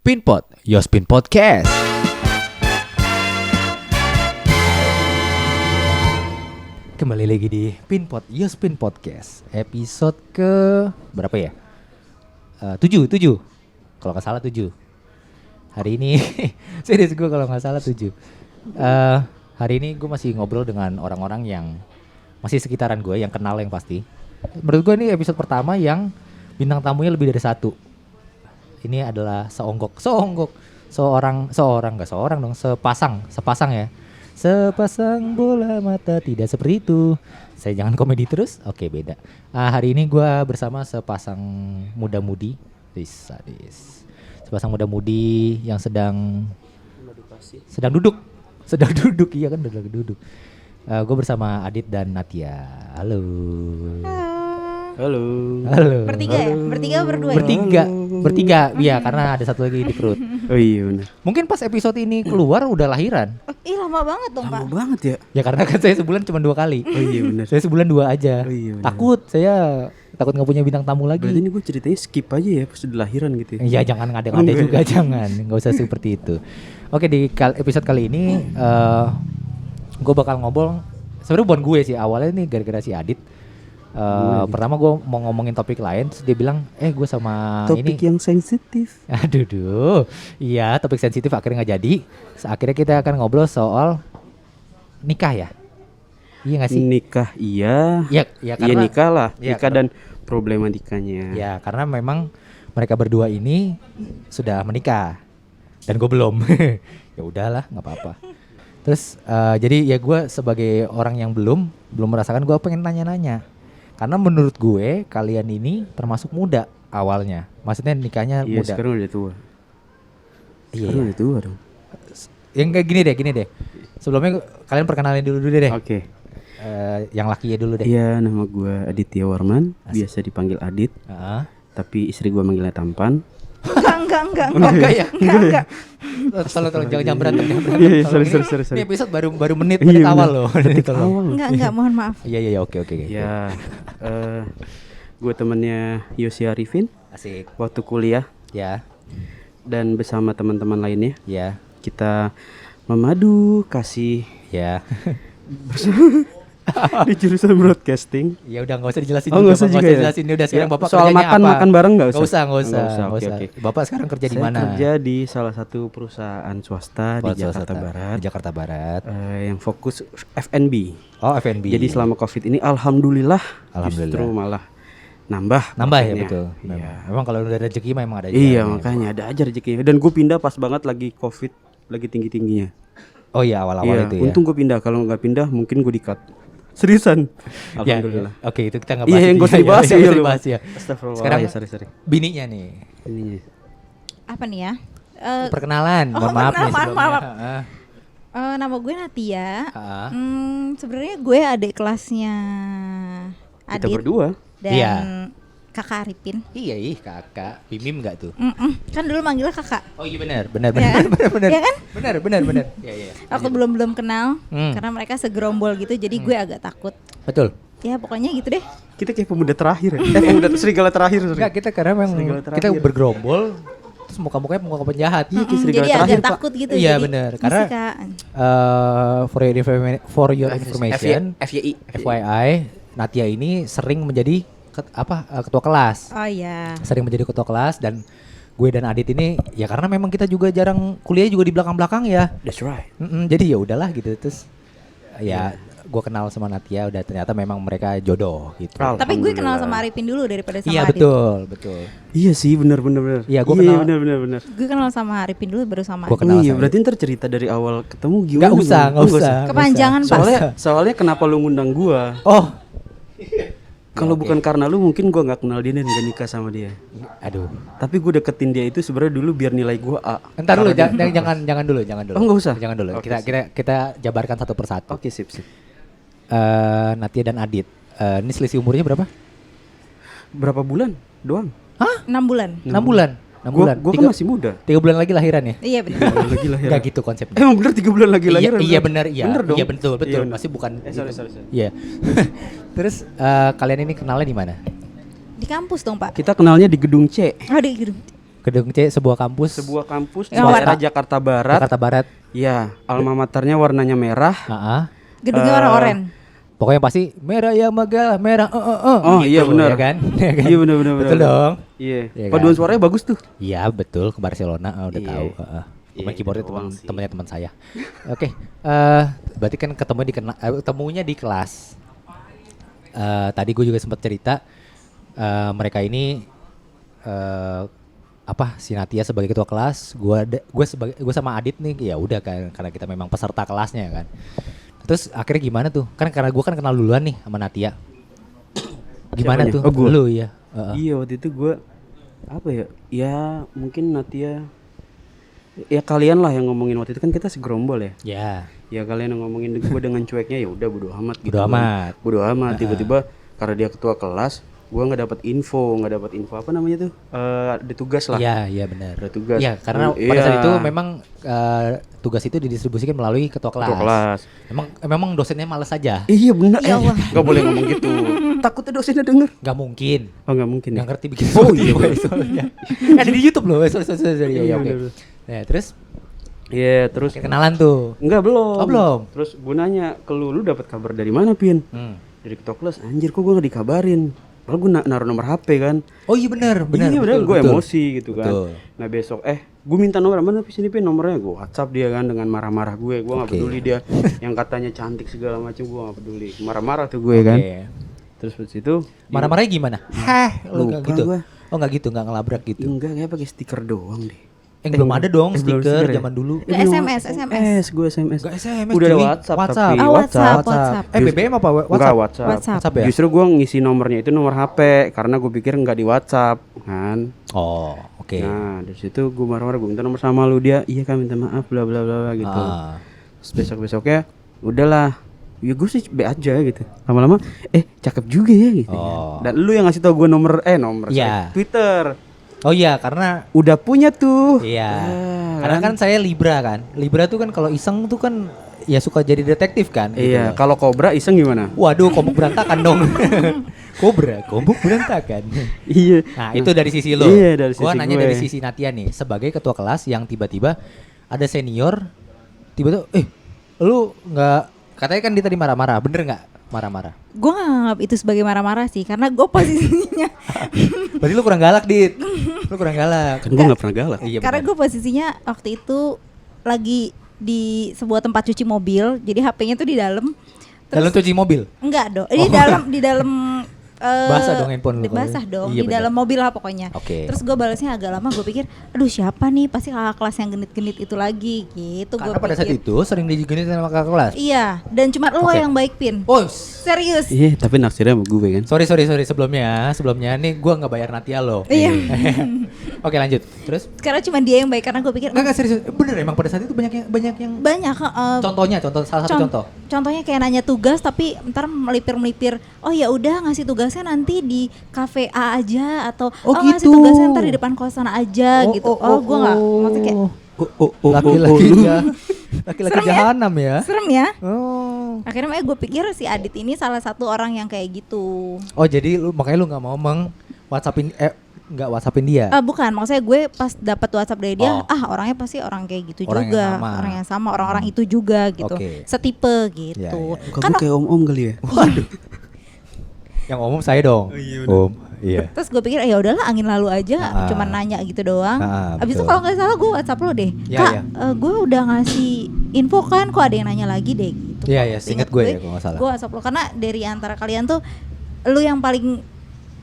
Pinpot, Yospin Podcast. Kembali lagi di Pinpot, Yospin Podcast. Episode ke berapa ya? 7. Kalau nggak salah 7. Hari ini, serius gue kalau nggak salah 7. Hari ini gue masih ngobrol dengan orang-orang yang masih sekitaran gue, yang kenal yang pasti. Menurut gue ini episode pertama yang bintang tamunya lebih dari satu. Ini adalah sepasang ya. Sepasang bola mata tidak seperti itu. Saya jangan komedi terus. Oke, beda. Hari ini gue bersama sepasang muda-mudi. Sadis. Sepasang muda-mudi yang sedang duduk. Iya kan, sedang duduk. Gue bersama Adit dan Natia. Halo. Bertiga ya? Bertiga berdua? Bertiga, iya karena ada satu lagi di perut. Oh iya benar. Mungkin pas episode ini keluar udah lahiran. Lama banget dong Pak. Lama banget ya? Ya karena kan saya sebulan cuma 2 kali. Oh iya benar. Saya sebulan 2 aja. Oh iya benar. Takut gak punya bintang tamu lagi. Berarti ini gue ceritanya skip aja ya pas udah lahiran gitu ya? Iya jangan ngade-ngade juga, jangan. Gak usah seperti itu. Oke, di episode kali ini gue bakal ngobrol. Sebenarnya bukan gue sih, awalnya nih gara-gara si Adit. Pertama gue mau ngomongin topik lain, terus dia bilang, gue sama topik yang sensitif. Iya topik sensitif akhirnya nggak jadi. Akhirnya kita akan ngobrol soal nikah ya. Iya nggak sih? Nikah iya. Ya karena nikah lah. Ya, nikah dan problematikanya. Ya karena memang mereka berdua ini sudah menikah dan gue belum. Ya udahlah nggak apa-apa. Terus jadi ya gue sebagai orang yang belum merasakan, gue pengen nanya-nanya. Karena menurut gue kalian ini termasuk muda awalnya. Maksudnya nikahnya iya, muda. sekarang udah tua. Iya. Udah tua dong. Yang kayak gini deh. Sebelumnya kalian perkenalin dulu deh. Oke. Yang lakinya dulu deh. Iya, nama gue Aditya Warman. Biasa dipanggil Adit. Tapi istri gue manggilnya Tampan. Enggak. Tolong jangan berantem. Iya, sorry. Ini episode baru menit awal loh. Enggak, mohon maaf. Iya, oke. Ya, gue temennya Yosi Arifin. Asik. Waktu kuliah. Ya. Dan bersama teman-teman lainnya. Ya. Kita memadu kasih. Ya. Di jurusan broadcasting. Ya udah nggak usah dijelasin. Nggak usah juga ya. Dijelasin udah sekarang Bapak soal kerjanya makan bareng nggak usah. Nggak usah. Okay. Bapak sekarang kerja di mana? Saya kerja di salah satu perusahaan swasta di Jakarta Barat. Yang fokus F&B. Oh, F&B. Jadi selama COVID ini alhamdulillah justru malah nambah ya, betul. Iya. Memang kalau udah rezeki memang ada. Iya, makanya ada aja rezeki. Dan gue pindah pas banget lagi COVID lagi tinggi-tingginya. Oh iya, awal-awal itu ya. Untung gue pindah. Kalau nggak pindah mungkin gue di-cut. Seriusan. Alhamdulillah. Ya. Oke, itu kita nggak bahas. Iya, yang gue dibahas ya. Astagfirullah. Sekarang sorry. Bininya nih. Apa nih ya? Perkenalan. Mohon maaf nih sebelumnya. Nama gue Natia. Sebenarnya gue adik kelasnya Adit. Kita berdua. Dan Kakak Arifin. Iya, kakak. Bimim enggak tuh? Kan dulu manggilnya kakak. Oh iya benar. Ya kan? Benar. Iya. Aku belum kenal karena mereka segerombol gitu, jadi gue agak takut. Betul. Ya pokoknya gitu deh. Kita kayak pemuda terakhir ya. Pemuda serigala terakhir. Enggak, kita karena memang kita bergerombol terus muka-mukanya muka penjahat. Jadi agak takut gitu. Iya benar. Karena for your information, FYI, Natia ini sering menjadi ketua kelas. Oh iya. Sering menjadi ketua kelas dan gue dan Adit ini ya karena memang kita juga jarang kuliah juga di belakang ya. That's right. Jadi ya udahlah gitu terus ya gue kenal sama Natia udah ternyata memang mereka jodoh gitu. Tapi gue kenal sama Arifin dulu daripada sama Adit. Iya betul. Iya sih benar. Iya gue kenal. Benar. Gue kenal sama Arifin dulu baru sama Adit. Iya berarti ntar cerita dari awal ketemu gimana? Gak usah. Kepanjangan Pak. Soalnya kenapa lu ngundang gue? Oh. Kalau bukan karena lu mungkin gue nggak kenal dia dan gak nikah sama dia. Aduh. Tapi gue deketin dia itu sebenarnya dulu biar nilai gue A. Entar dulu, jangan dulu. Oh nggak usah. Jangan dulu. Okay, kita jabarkan satu persatu. Oke sip. Natia dan Adit. Ini selisih umurnya berapa? Berapa bulan doang? Hah? 6 bulan. 6 bulan. 6 bulan. Gue kan masih muda. 3 bulan lagi lahiran ya? Iya benar. 3 bulan lagi lahiran. Gak gitu konsepnya. Emang bener 3 bulan lagi lahiran? Iya benar. Bener dong. Iya betul. Iya, masih bukan. Sorry. Iya. Terus kalian ini kenalnya di mana? Di kampus dong Pak. Kita kenalnya di gedung C. Oh di gedung. Gedung C sebuah kampus. Sebuah kampus di Yang daerah Jakarta Barat. Jakarta Barat. Iya, alma maternya warnanya merah. Gedungnya warna oranye. Pokoknya pasti merah ya Magal, merah. Oh gitu, iya benar. Ya kan? Ya kan? Iya benar. Betul dong. Iya. Iya Paduan kan? suaranya bagus tuh. Iya betul, ke Barcelona udah Iya. tahu. Iya, Main keyboardnya gitu doang sih. temannya teman saya. Oke, berarti kan ketemunya di kelas. Tadi gue juga sempat cerita mereka ini si Natia sebagai ketua kelas, gue sama Adit nih ya udah kan karena kita memang peserta kelasnya kan. Terus akhirnya gimana tuh? Kan karena gue kan kenal duluan nih sama Natia. Gimana Siapanya? tuh? Oh, gua. Lu ya. Iya waktu itu gue apa ya? Ya mungkin Natia. Ya kalian lah yang ngomongin waktu itu kan kita segerombol ya. Ya. Ya kalian yang ngomongin gue dengan cueknya ya udah bodo amat gitu. Bodo amat. Bodo amat. Tiba-tiba karena dia ketua kelas, gue nggak dapat info apa namanya tuh? Ada tugas lah. Iya benar. Ada tugas. Iya karena pada saat itu memang tugas itu didistribusikan melalui ketua kelas. Ketua kelas. Memang dosennya males aja. Iya benar. Ya Allah. Gak boleh ngomong gitu. Takutnya dosennya denger. Gak mungkin. Oh nggak mungkin. Nggak Ya? ngerti bikin Oh, iya, soalnya. Ada di YouTube loh. Sorry. Iya, Oke. bener. Nah terus Iya terus. kayak kenalan tuh. Enggak belum. Oh, belum. Terus gue nanya ke lu dapat kabar dari mana Pin? Dari ketua kelas. Anjir kok gue nggak dikabarin. Padahal gue naruh nomor HP kan. Oh iya benar. Iya benar. Gue betul. emosi gitu kan. Betul. Nah besok gue minta nomor mana sini Pin nomornya. Gue WhatsApp dia kan dengan marah-marah gue. Gue nggak Oke. peduli dia. Yang katanya cantik segala macam gue nggak peduli. Marah-marah tuh gue kan. Oke. Terus habis itu Marah-marahnya gimana? Heh, lu nggak Lupa gitu? gua. Oh nggak gitu, nggak ngelabrak gitu. enggak kayak pakai stiker doang deh. Belum ada dong belum stiker ya? zaman dulu. Nggak, SMS. Gue SMS. Nggak SMS. Udah ada cuy. WhatsApp. WhatsApp. Tapi Oh, WhatsApp. BBM apa Enggak WhatsApp? WhatsApp. WhatsApp. ya? Justru gue ngisi nomornya itu nomor HP karena gue pikir nggak di WhatsApp kan. Oh, oke. Nah dari situ gue marah-marah gue minta nomor sama lu dia. Iya kan minta maaf bla bla bla bla gitu. Terus besoknya udahlah. Ya gue sih be aja gitu. Lama-lama cakep juga ya gitu. Oh. Dan lu yang ngasih tau gue nomor Iya. Twitter. Oh iya, karena Udah punya tuh. iya. Karena kan saya Libra kan. Libra tuh kan kalau iseng tuh kan ya suka jadi detektif kan. gitu Iya, loh. kalau Cobra iseng gimana? Waduh, komuk berantakan dong. komuk berantakan. Iya. Nah, itu dari sisi lo. Iya, dari Gua sisi nanya gue. dari sisi Natia nih, sebagai ketua kelas yang tiba-tiba ada senior tiba-tiba lu nggak katanya kan dia tadi marah-marah, bener nggak marah-marah? Gue gak nganggap itu sebagai marah-marah sih, karena gue posisinya Berarti lu kurang galak, Dit. Lu kurang galak. Kan gue nggak pernah galak. Iya, karena bener. gue posisinya waktu itu lagi di sebuah tempat cuci mobil, jadi HP-nya tuh di dalam. Dalam cuci mobil. Enggak dong, di dalam Basah dong handphone lu. basah dong, Iya, di bener. dalam mobil lah pokoknya. Oke. Terus gue balasnya agak lama, gue pikir, aduh siapa nih, pasti kakak kelas yang genit-genit itu lagi gitu. Karena Gue pada saat itu sering diginiin sama kakak kelas. iya, dan cuma lo Oke. yang baik Pin. Oh, Serius. Iya, tapi naksirnya sama gue kan. sorry sebelumnya nih gua nggak bayar Natia lo. Iya. Oke, lanjut. Terus? Karena cuma dia yang baik, karena gue pikir Enggak serius. Bener emang pada saat itu banyak yang banyak. salah satu contoh. Contohnya kayak nanya tugas tapi ntar melipir. Oh ya udah ngasih tugasnya nanti di kafe A aja atau ngasih gitu. tugasnya ntar di depan kosan aja gitu. Gue nggak maksudnya kayak Laki-laki laki-laki Serem ya? jahanam ya. serem ya. Oh. Akhirnya makanya gue pikir si Adit ini salah satu orang yang kayak gitu. Oh, jadi makanya lu nggak mau nggak WhatsAppin dia. Bukan, maksudnya gue pas dapat WhatsApp dari dia, Oh. orangnya pasti orang kayak gitu Orang yang juga, sama. orang yang sama, orang-orang itu juga gitu, Oke. setipe gitu. Ya, ya. Kamu kayak om-om kali ya? Waduh. Yang umum saya dong. Om. Iya. Terus gue pikir ya udahlah angin lalu aja, Ah. cuman nanya gitu doang. Abis itu betul. kalau nggak salah gue WhatsApp lo deh, Ya, Kak, ya. gue udah ngasih info kan, kok ada yang nanya lagi deh gitu. Iya, Kalau iya, ingat seingat gue ya, kalau nggak salah. Gue WhatsApp lo karena dari antara kalian tuh lu yang paling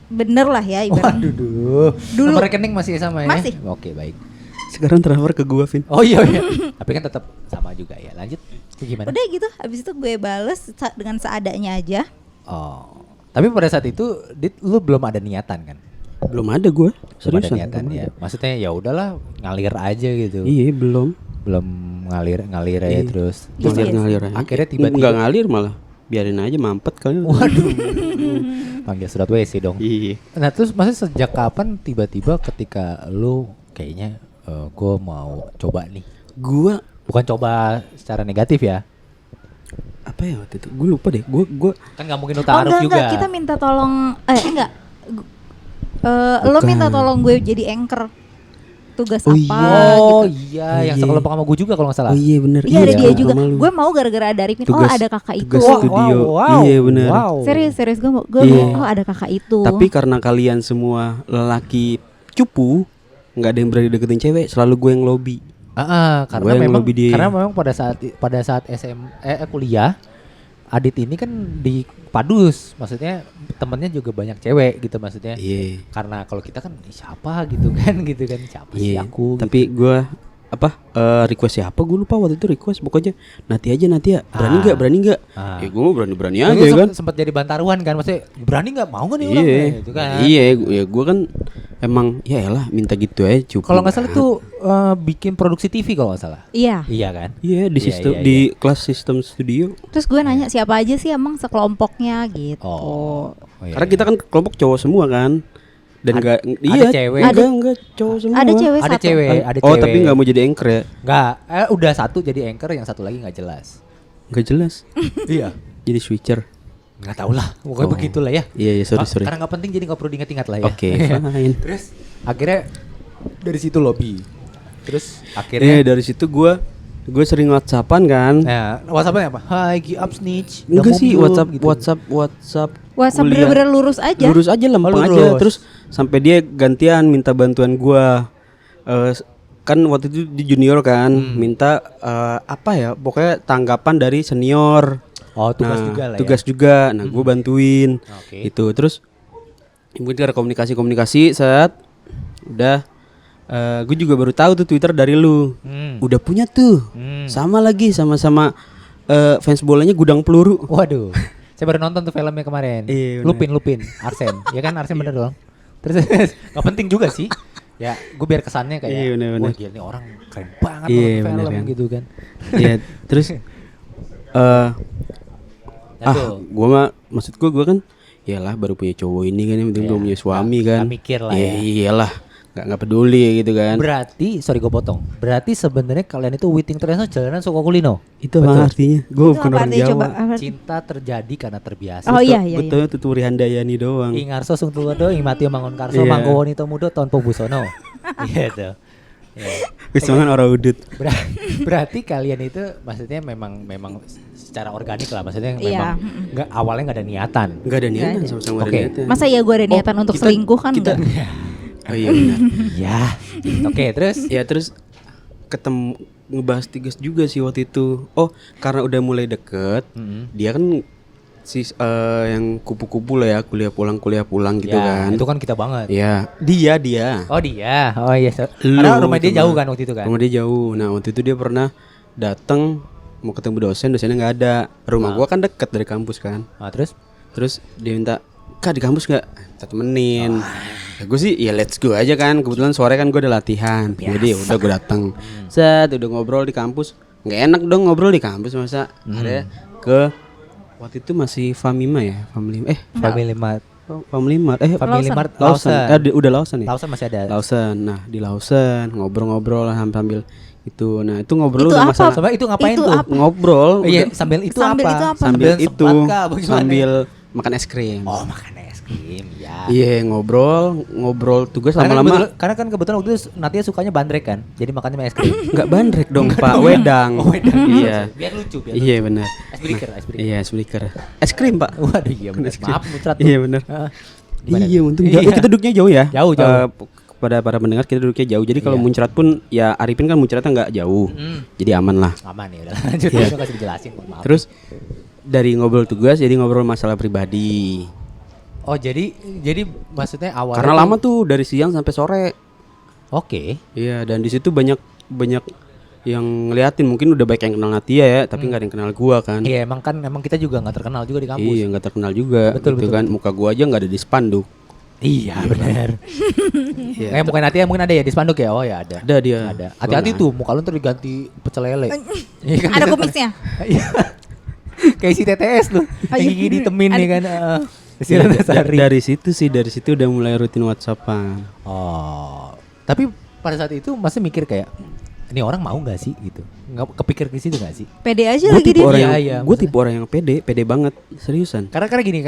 bener lah ya ibaratnya. Waduh. Dulu. Nomor rekening masih sama ya? Masih. Oke, baik. Sekarang transfer ke gue, Vin. Oh iya. Tapi kan tetap sama juga ya. Lanjut. Itu gimana? Udah gitu, abis itu gue bales dengan seadanya aja. Oh. Tapi pada saat itu lu belum ada niatan kan? Belum ada gue. Belum ada Seriusan. niatan belum ya. ada. Maksudnya ya udahlah ngalir aja gitu. Iya, belum. Belum ngalir aja Iya. terus. Iya, iya. Ngalir aja. Akhirnya tiba-tiba Nggak ngalir malah. Biarin aja mampet kali. Waduh. Panggil surat WC dong. Iya. Nah terus maksudnya sejak kapan tiba-tiba ketika lu kayaknya gue mau coba nih. Gue Bukan coba secara negatif ya. apa ya waktu itu? Gue lupa deh. Gue Kan gak mungkin lu taruh juga. Enggak, kita minta tolong enggak. Lo Bukan. minta tolong gue jadi anchor. tugas Oh apa Oh gitu. iya, yang sekelompok sama gue juga kalau nggak salah. Oh iya bener. Iya ada dia juga. sama lu. Gue mau gara-gara ada Arifin. Oh Tugas- ada kakak itu. tugas studio. Iya, bener. Serius gue Iya. mau. Oh ada kakak itu. Tapi karena kalian semua lelaki cupu, nggak ada yang berani deketin cewek, selalu gue yang lobby. Karena Gua yang memang lebih dia. karena memang pada saat kuliah Adit ini kan di Padus, maksudnya temennya juga banyak cewek gitu maksudnya. Iya. Karena kalau kita kan siapa gitu kan siapa sih Iya. aku gitu. Tapi gue request siapa gue lupa waktu itu request pokoknya nanti ya berani nggak ya gue mau berani aja Lu kan. sempat jadi bantaruan kan maksudnya berani nggak mau kan nih orang Iya, gitu kan. iya, ya gue kan emang ya elah minta gitu aja cukup. Kalau nggak salah tuh bikin produksi TV kalau nggak salah. Iya. Iya kan? Iya di Iya, sistem iya, di iya. kelas sistem studio. Terus gue nanya siapa aja sih emang sekelompoknya gitu. Oh iya, Karena iya. kita kan kelompok cowok semua kan. Dan Ada- enggak ada cewek. enggak cowok semua. Ada cewek Ada satu. cewek, ada Oh, cewek. tapi enggak mau jadi anchor ya? Nggak, udah satu jadi anchor, yang satu lagi nggak jelas. Enggak jelas. Iya. Jadi switcher. Nggak tahu lah, pokoknya Oh. begitulah ya. Iya, sorry. Karena nggak penting jadi nggak perlu diingat-ingat lah ya. Oke, fine. Terus akhirnya dari situ lobby. Terus Iya, akhirnya dari situ gue sering WhatsAppan kan. nah, WhatsApp-nya apa? Hai, up snitch. Udah Enggak mau sih belum? WhatsApp Gitu. WhatsApp kuliah. bener-bener lurus aja. Lurus aja lempeng Oh, aja. lurus. Terus sampai dia gantian minta bantuan gua. Kan waktu itu di junior kan minta apa ya? Pokoknya tanggapan dari senior. Oh, tugas Nah, juga lah tugas ya. juga. Nah, gue bantuin. Oke. Itu terus mungkin ada komunikasi saat udah gue juga baru tahu tuh Twitter dari lu. Udah punya tuh. Sama lagi sama-sama fans bolanya Gudang Peluru. Waduh. Saya baru nonton tuh filmnya kemarin. Iya, bener. Lupin, Arsen. Ya kan Arsen bener dong. Terus nggak penting juga sih. Ya, gue biar kesannya kayak, Iya, bener. wah gila nih orang keren banget Iya, nonton bener film kan. gitu kan. Iya, terus Ya tuh. gue mah maksud gue kan iyalah baru punya cowok ini kan yang penting Iya, belum punya suami kan. nggak mikir lah Iya, ya. iyalah nggak peduli gitu kan. Berarti, sorry gue potong. Berarti sebenarnya kalian itu Witing Tresno jalanan suka kulino. Itu apa artinya? Gue Itu bukan apa orang artinya? Jawa. Coba apa? Cinta terjadi karena terbiasa. Oh iya iya. Betul Tuturi Handayani doang. Ingarso sung tulodo ing mati mangun karso Iya. mangko wanita muda tanpa busono. Gitu. Ya. Wis mangan ora udut. Berarti kalian itu maksudnya memang secara organik lah, maksudnya Iya. memang nggak awalnya nggak ada niatan. Enggak ada niatan ada. sama-sama nggak Oke. ada niatan. Masa ya gue ada niatan untuk kita- selingkuh kan kita- enggak? Oh iya benar. Ya. Oke, terus Ya terus ketemu ngebahas tugas juga sih waktu itu. Oh, karena udah mulai deket, dia kan yang kupu-kupu lah ya, kuliah pulang gitu ya, kan. itu kan kita banget. Ya, dia. Oh dia. Oh iya. Lu Karena rumah dia cuma- jauh kan waktu itu kan. Rumah dia jauh. Nah, waktu itu dia pernah datang mau ketemu dosennya nggak ada. Rumah gua kan deket dari kampus kan. Nah, terus Terus dia minta, "Kak, di kampus nggak?" Kita temenin. Ya, gue sih ya let's go aja kan. Kebetulan sore kan gue ada latihan. Jadi ya udah gue datang. Set udah ngobrol di kampus. Nggak enak dong ngobrol di kampus masa ada ke waktu itu masih Famima ya, Family Mart. Family Mart. Family Lawson. Mart Lawson. Lawson. Udah Lawson ya? Lawson masih ada. Lawson. Nah, di Lawson ngobrol-ngobrol lah sambil itu. Nah, itu ngobrol Itu udah apa? masalah Coba itu ngapain Itu tuh? apa? ngobrol Oh, iya, udah- sambil itu Sambil apa? itu apa? sambil Sebat itu kah? Bagaimana? sambil makan es krim. Oh, makan es krim ya. Iya, ngobrol tugas Karena kan, lama-lama karena kan kebetulan waktu itu Natia sukanya bandrek kan. Jadi makannya es krim. nggak bandrek dong, Pak. Wedang. Oh, wedang. Iya. Biar lucu, biar Iya, benar. Es breaker, es breaker. Iya, es breaker. Es krim, Pak. Waduh, iya benar. Es krim. Maaf muncrat tuh. Iya, benar. Heeh. Gimana Iya, tuh? untung Iya. jauh. Kita duduknya jauh ya. Jauh. Kepada para pendengar kita duduknya jauh. Jadi kalau Iya. muncrat pun ya Arifin kan muncratnya nggak jauh. Jadi aman lah. Aman ya udah lanjut. Iya. Itu kasih dijelasin, maaf. Terus dari ngobrol tugas jadi ngobrol masalah pribadi. Oh, jadi maksudnya awalnya Karena lama tuh dari siang sampai sore. Oke. Iya, dan di situ banyak yang ngeliatin, mungkin udah baik yang kenal Natia ya, tapi nggak ada yang kenal gua kan. Iya, emang kita juga nggak terkenal juga di kampus. Iya, nggak terkenal juga. Betul, gitu betul, kan. Muka gua aja nggak ada di spanduk. Iya, benar. Iya. Mungkin Natia mungkin ada ya di spanduk ya? Oh ya ada. Ada dia. Ada. Hati-hati tuh, muka lu ntar diganti pecel lele. Iya kan? Ada kumisnya. Iya. Kayak si TTS tuh. Oh, Yang iya. gigi ditemin nih kan. Si Iya, Ratnasari. dari situ udah mulai rutin WhatsAppan. Oh. Tapi pada saat itu masih mikir kayak ini orang mau nggak sih gitu? Nggak kepikir ke situ nggak sih? Pede aja Gue lagi tipe dia. orang Iya, yang iya, gue maksudnya. tipe orang yang pede banget, seriusan. Karena gini,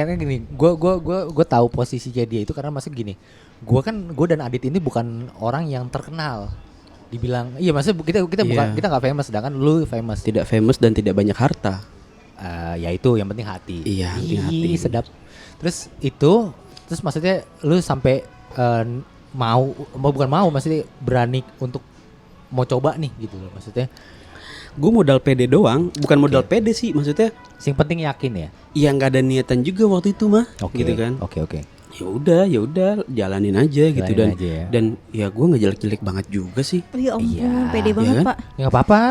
gue tahu posisinya dia itu karena masih gini. gue dan Adit ini bukan orang yang terkenal. Dibilang iya maksudnya kita bukan, kita nggak famous, sedangkan lu famous. Tidak famous dan tidak banyak harta. Ya itu yang penting hati. Iya, penting Ih, hati. sedap. Terus maksudnya lu sampai bukan mau, maksudnya berani untuk mau coba nih gitu loh maksudnya. Gue modal pede doang, bukan modal pede sih, maksudnya Yang penting yakin ya. ya nggak ada niatan juga waktu itu mah, gitu kan. Oke. Ya udah jalanin aja gitu, Jalanin aja ya. dan ya gue nggak jelek-jelek banget juga sih. Oh ya ampun, Iya, pede banget kan? Pak. Ya nggak apa-apa.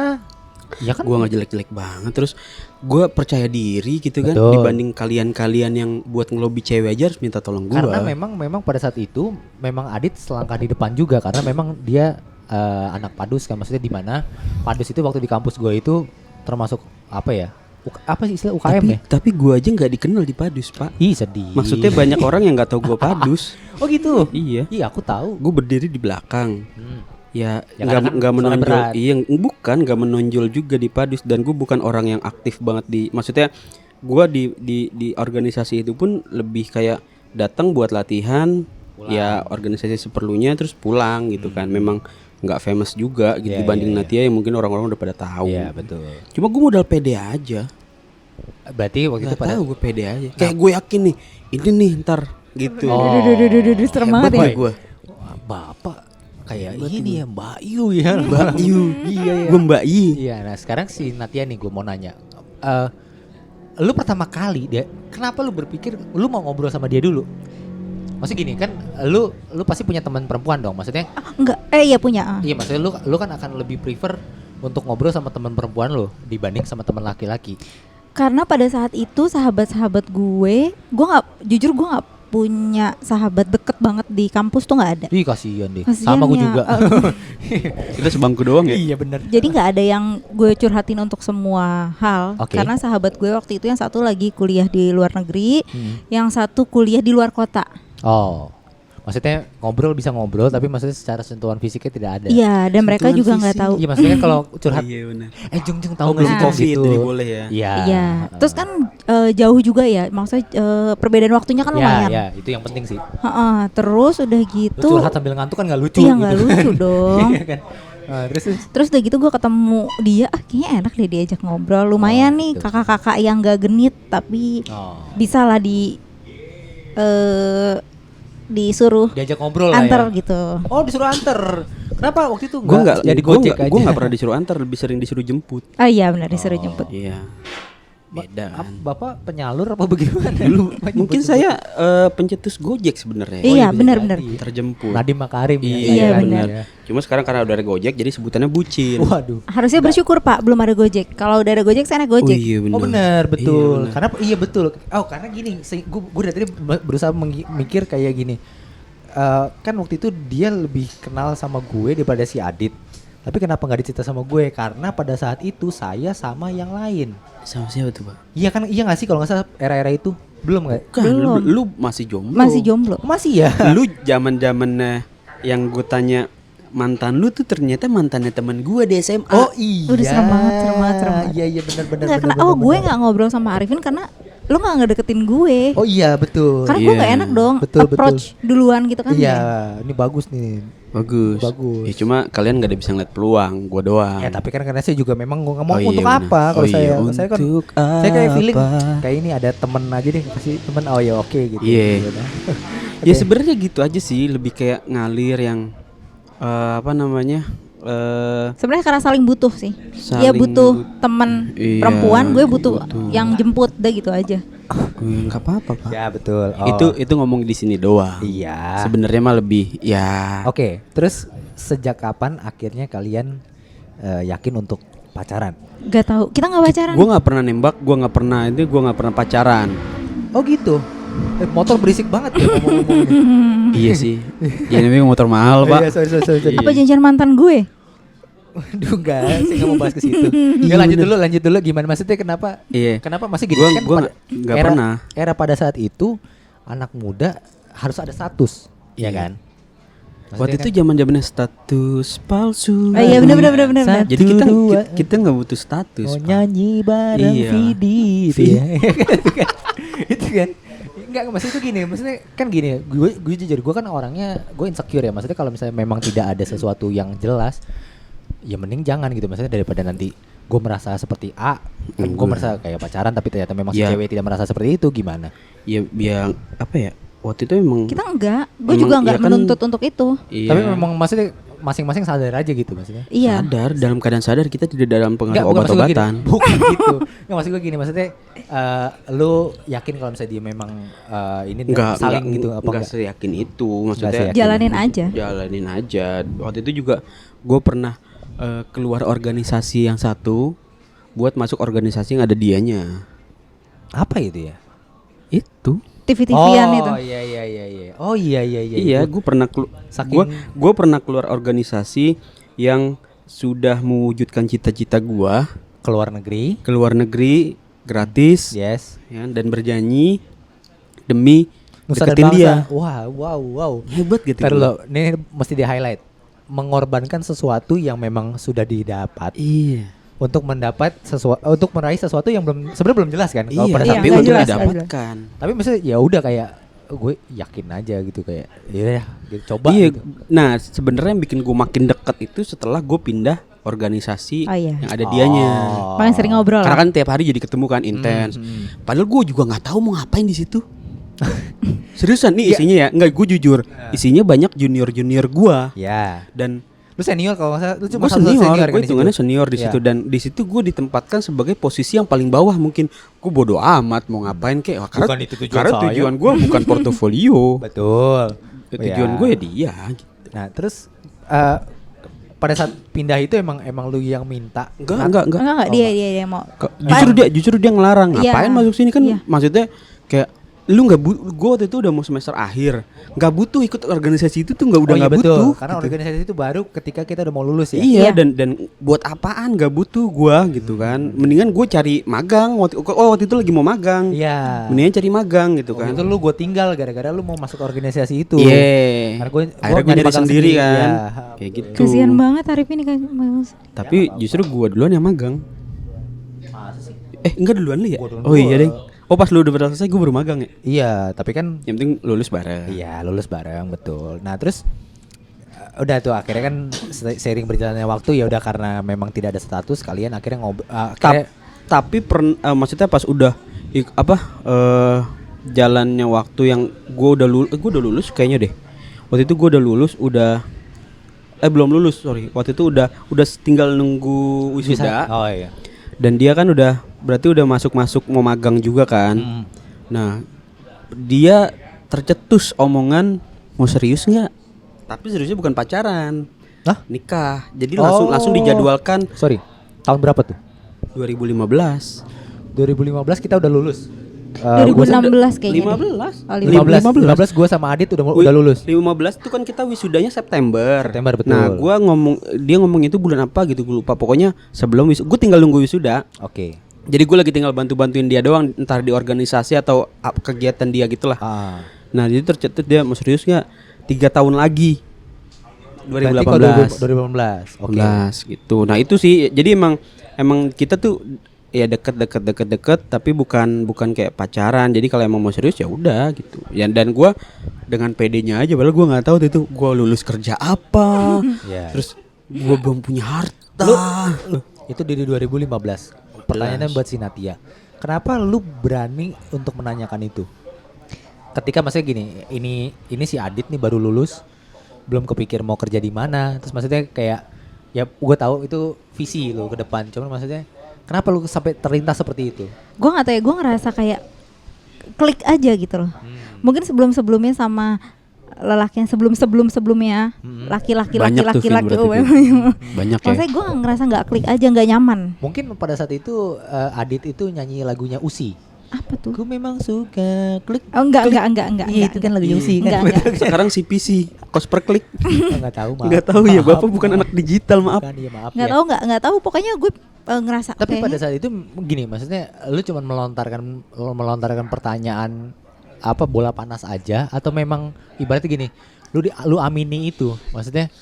Ya kan. Gue nggak jelek-jelek banget, terus gue percaya diri gitu kan, Betul. dibanding kalian yang buat ngelobi cewek aja harus minta tolong gue. Karena memang pada saat itu memang Adit selangkah di depan juga, karena memang dia anak Padus kan, maksudnya di mana Padus itu waktu di kampus gue itu termasuk apa ya? Apa sih istilah UKM ya? Tapi gue aja nggak dikenal di Padus, Pak. Ih sedih. Maksudnya banyak orang yang nggak tahu gue Padus. Oh gitu. Iya. Iya aku tahu. Gue berdiri di belakang. Ya Ya, karena kan nggak soalnya menonjol. berat. Iya, bukan nggak menonjol juga di Padus, dan gue bukan orang yang aktif banget di. Maksudnya gue di organisasi itu pun lebih kayak datang buat latihan, ya organisasi seperlunya terus pulang gitu kan. Memang nggak famous juga gitu Iya, dibanding iya, Natia yang mungkin orang-orang udah pada tahu. Iya betul. Cuma gue modal pede aja. Berarti waktu itu Gak pada tahu gue pede aja. Kayak gue yakin nih, ini nih ntar gitu. Duh, serem banget ya. Gue. Wah, Bapak kayak ini ya Mbak Yu ya. Mbak Yu. Iya ya. Gue Mbak Yi. Iya, nah sekarang si Natia nih gue mau nanya. Lu pertama kali kenapa lu berpikir lu mau ngobrol sama dia dulu? Maksudnya gini kan, lu pasti punya teman perempuan dong, maksudnya. Enggak, iya punya. Iya, maksudnya lu kan akan lebih prefer untuk ngobrol sama teman perempuan lu dibanding sama teman laki-laki. Karena pada saat itu sahabat-sahabat gue nggak punya sahabat deket banget di kampus tuh nggak ada. Ih kasihan deh. Kasihan Sama gue ya, juga. Kita sebangku doang ya. Iya bener. Jadi nggak ada yang gue curhatin untuk semua hal. Oke. Karena sahabat gue waktu itu yang satu lagi kuliah di luar negeri, yang satu kuliah di luar kota. Oh, maksudnya bisa ngobrol, tapi maksudnya secara sentuhan fisiknya tidak ada. Iya, dan mereka Sentuhan juga nggak fisik. tahu. Iya, maksudnya kalau curhat, Iya benar. Jung tahu Oh, nggak belum sih COVID gitu. jadi boleh ya. Iya. Iya. Terus kan jauh juga ya, maksudnya perbedaan waktunya kan lumayan. Iya, itu yang penting sih. Heeh, terus udah Lu gitu. curhat sambil ngantuk kan nggak lucu. Iya gitu nggak kan. lucu dong. Iya kan. Terus Terus udah gitu gue ketemu dia, kayaknya enak deh diajak ngobrol. Lumayan nih gitu. kakak-kakak yang gak genit tapi bisa lah disuruh diajak ngobrol lah antar ya. gitu. Oh, disuruh antar. Kenapa waktu itu Gue nggak jadi Gojek aja? Gue nggak pernah disuruh antar, lebih sering disuruh jemput. Oh iya benar disuruh jemput. Iya. Beda. kan. Bapak penyalur apa bagaimana? Dulu Pak mungkin jemput-jemput? saya Pencetus Gojek sebenarnya. Iya, bisa benar-benar. jadi. Terjemput. Nadiem Makarim ya. Iya, kan? benar. Ya. Cuma sekarang karena udah ada Gojek jadi sebutannya bucin. Waduh. Harusnya bersyukur Pak belum ada Gojek. Kalau udah ada Gojek saya naik Oh Gojek. iya benar. Oh benar, betul. Iya, benar. Karena iya betul. Oh karena gini, gue dari tadi berusaha mikir kayak gini. Kan waktu itu dia lebih kenal sama gue daripada si Adit. Tapi kenapa nggak dicerita sama gue? Karena pada saat itu saya sama yang lain. Sama siapa tuh, Pak? Iya kan, iya nggak sih kalau nggak salah era-era itu belum nggak? Kan Belum. lu masih jomblo. Masih jomblo. Masih ya. Lu zaman-zamannya yang gue tanya mantan lu tuh ternyata mantannya teman gue di SMA. Oh iya. Udah serem banget. Iya benar-benar. Nggak, karena gue nggak ngobrol sama Arifin karena lu nggak ngedeketin gue. Oh iya betul. Karena gue Iya. nggak enak dong Betul, approach duluan gitu kan. Iya, ini bagus nih. Bagus. Bagus. Ya cuma kalian gak ada bisa ngeliat peluang, gue doang. Ya tapi kan karena saya juga memang ngomong Oh, iya, untuk benar. apa kalau Oh, iya, saya kan untuk saya kayak feeling apa? kayak ini ada temen aja deh kasih temen oh ya oke gitu. Iya. Gitu. Ya sebenarnya gitu aja sih, lebih kayak ngalir yang apa namanya? Sebenarnya karena saling butuh sih. Saling Dia butuh teman Iya, perempuan, gue butuh butuh. yang jemput, udah gitu aja. Nggak apa-apa, Pak. Ya betul. Oh. Itu ngomong di sini doang. Iya. Sebenarnya mah lebih ya. Oke, terus sejak kapan akhirnya kalian yakin untuk pacaran? Gak tahu, kita nggak pacaran. Gue nggak pernah nembak, gue nggak pernah pacaran. Oh gitu. Motor berisik banget ya ngomong-ngomong ini. Iya sih. Ya namanya motor mahal, Pak. Iya, sorry. Apa janjian mantan gue? Waduh enggak, saya nggak mau bahas ke situ. Ya lanjut dulu gimana maksudnya kenapa? Iya. Kenapa masih gini Gua- kan gua pada- nggak era- pernah. Era pada saat itu anak muda harus ada status, ya Iya. kan? Waktu itu Maksudnya zaman-zamannya status palsu. Oh iya benar. Satu, Jadi kita dua, kita nggak butuh status. mau Pak. nyanyi bareng Iya. Vidi gitu ya. Itu kan Enggak, maksudnya itu gini, maksudnya kan gini, gue jujur, gue kan orangnya, gue insecure ya, maksudnya kalau misalnya memang tidak ada sesuatu yang jelas, ya mending jangan gitu, maksudnya daripada nanti gue merasa seperti A, gue merasa kayak pacaran tapi ternyata memang si Ya. cewek tidak merasa seperti itu, gimana? Ya biar apa ya? Waktu itu emang Kita enggak, gue Emang juga enggak iya kan- menuntut untuk itu. iya, Tapi memang maksudnya masing-masing sadar aja gitu maksudnya. Iya. sadar, dalam keadaan sadar kita tidak dalam pengaruh Enggak, bukan maksud gue gini. obat-obatan. Bukan gitu. Enggak, maksud gue gini, maksudnya lu yakin kalau misalnya dia memang ini saling gitu apa enggak enggak? seyakin itu, maksudnya seyakin. Jalanin aja. jalanin aja. Waktu itu juga gue pernah keluar organisasi yang satu buat masuk organisasi yang ada dianya. Apa itu ya? Itu. TV-TV-an itu. Oh iya iya iya iya. Oh iya iya iya. Iya, gue pernah Saking- gue pernah keluar organisasi yang sudah mewujudkan cita-cita gue Ke luar negeri. ke luar negeri gratis, Yes. ya, dan berjanji demi Nusa dan deketin bangsa. dia. Wah, wow. Hebat gitu. Ntar dulu, ini mesti di highlight. Mengorbankan sesuatu yang memang sudah didapat Iya. untuk mendapat sesuatu, untuk meraih sesuatu yang sebenarnya belum jelas kan? Kalau Iya, pada saat tapi nggak untuk jelas, didapatkan. tapi maksudnya ya udah kayak gue yakin aja gitu kayak ya gitu, coba Iya. gitu. Nah, sebenarnya yang bikin gue makin deket itu setelah gue pindah organisasi Oh, iya. yang ada dianya. Oh. Paling sering ngobrol. Karena lah. kan tiap hari jadi ketemu kan intens. Padahal gue juga nggak tahu mau ngapain di situ. Seriusan nih isinya ya? Enggak, gue jujur. Isinya banyak junior gua Ya. dan Lu senior kalau nggak salah, lu cuma gue satu senior, kan gue di hitungannya situ? senior di Ya. situ, dan di situ gue ditempatkan sebagai posisi yang paling bawah mungkin. Gue bodoh amat mau ngapain kayak karena, Bukan itu tujuan karena saya. tujuan gue bukan portofolio. Betul. Tujuan Ya. gue ya dia gitu. Nah, terus pada saat pindah itu emang lu yang minta. Enggak. Enggak, dia mau. Justru dia ngelarang. Iya. Ngapain masuk sini kan? Iya. Maksudnya kayak lu nggak gue waktu itu udah mau semester akhir, nggak butuh ikut organisasi itu tuh Oh udah iya nggak betul, butuh. karena gitu. organisasi itu baru ketika kita udah mau lulus ya. Iya, Iya. dan buat apaan nggak butuh gua gitu kan. Mendingan gue cari magang waktu itu lagi mau magang. Iya. Mendingan cari magang gitu Waktu kan. itu lu gue tinggal gara-gara lu mau masuk organisasi itu. Iya. Karena gua Akhirnya gue nyari nyari magang sendiri sendiri, kan. ya. Kayak gitu. Kasihan banget Arif ini kan. Tapi justru gua duluan yang magang. Masa sih? Enggak duluan lu ya? Gua duluan. Oh iya deh. Oh pas lu udah selesai gue baru magang ya. Iya, tapi kan Yang penting lulus bareng. iya lulus bareng betul. Nah terus udah tuh akhirnya kan seiring berjalannya waktu ya udah karena memang tidak ada status kalian akhirnya Tapi maksudnya pas udah jalannya waktu yang gue udah lulus kayaknya deh. Waktu itu gue udah lulus belum lulus sorry. Waktu itu udah tinggal nunggu wisuda. Oh iya. Dan dia kan berarti udah masuk mau magang juga kan. Nah dia tercetus omongan mau serius nggak? Tapi seriusnya bukan pacaran. Hah? Nikah. Jadi langsung dijadwalkan Sorry, tahun berapa tuh? 2015. 2015 kita udah lulus. 2016 kayaknya. 15. Oh, 15 gue sama Adit udah lulus. 15 itu kan kita wisudanya September. September, betul. Nah, dia ngomong itu bulan apa gitu gue lupa. Pokoknya sebelum gue tinggal nunggu wisuda. Oke. Jadi gue lagi tinggal bantuin dia doang, entar di organisasi atau kegiatan dia gitulah. Nah, jadi tercetus dia mau serius nggak? 3 tahun lagi. 2018. 2018. Oke. 2018 gitu. Nah, itu sih. Jadi emang kita tuh ya deket tapi bukan kayak pacaran. Jadi kalau emang mau serius ya udah gitu. Ya dan gua dengan PD-nya aja, padahal gua nggak tahu itu gua lulus kerja apa. Ya. Terus gua belum punya harta. Itu di 2015. Pertanyaannya buat si Natia. Kenapa lu berani untuk menanyakan itu? Ketika maksudnya gini, ini si Adit nih baru lulus, belum kepikir mau kerja di mana. Terus maksudnya kayak ya gue tahu itu visi lo ke depan. Cuman maksudnya kenapa lu sampai terlintas seperti itu? Gue nggak tahu ya, gue ngerasa kayak klik aja gitu loh. Mungkin sebelumnya sama lelaki yang sebelumnya laki-laki Banyak tuh Vin, berarti, banyak ya. Maksudnya gue ngerasa nggak klik aja, nggak nyaman. Mungkin pada saat itu Adit itu nyanyi lagunya Usi. Apa tuh? Ku memang suka klik. Oh enggak. Iya itu kan lagunya Usi kan. Enggak. Sekarang si PC cost per klik. Enggak tahu maaf. Nggak tahu ya, Maaf, Bapak bukan anak digital, maaf. Bukan, iya, maaf Nggak ya. tahu nggak tahu. Pokoknya gue ngerasa. Tapi pada kayaknya- saat itu gini, maksudnya lu cuma melontarkan pertanyaan apa bola panas aja atau memang ibaratnya gini, lu amini itu, maksudnya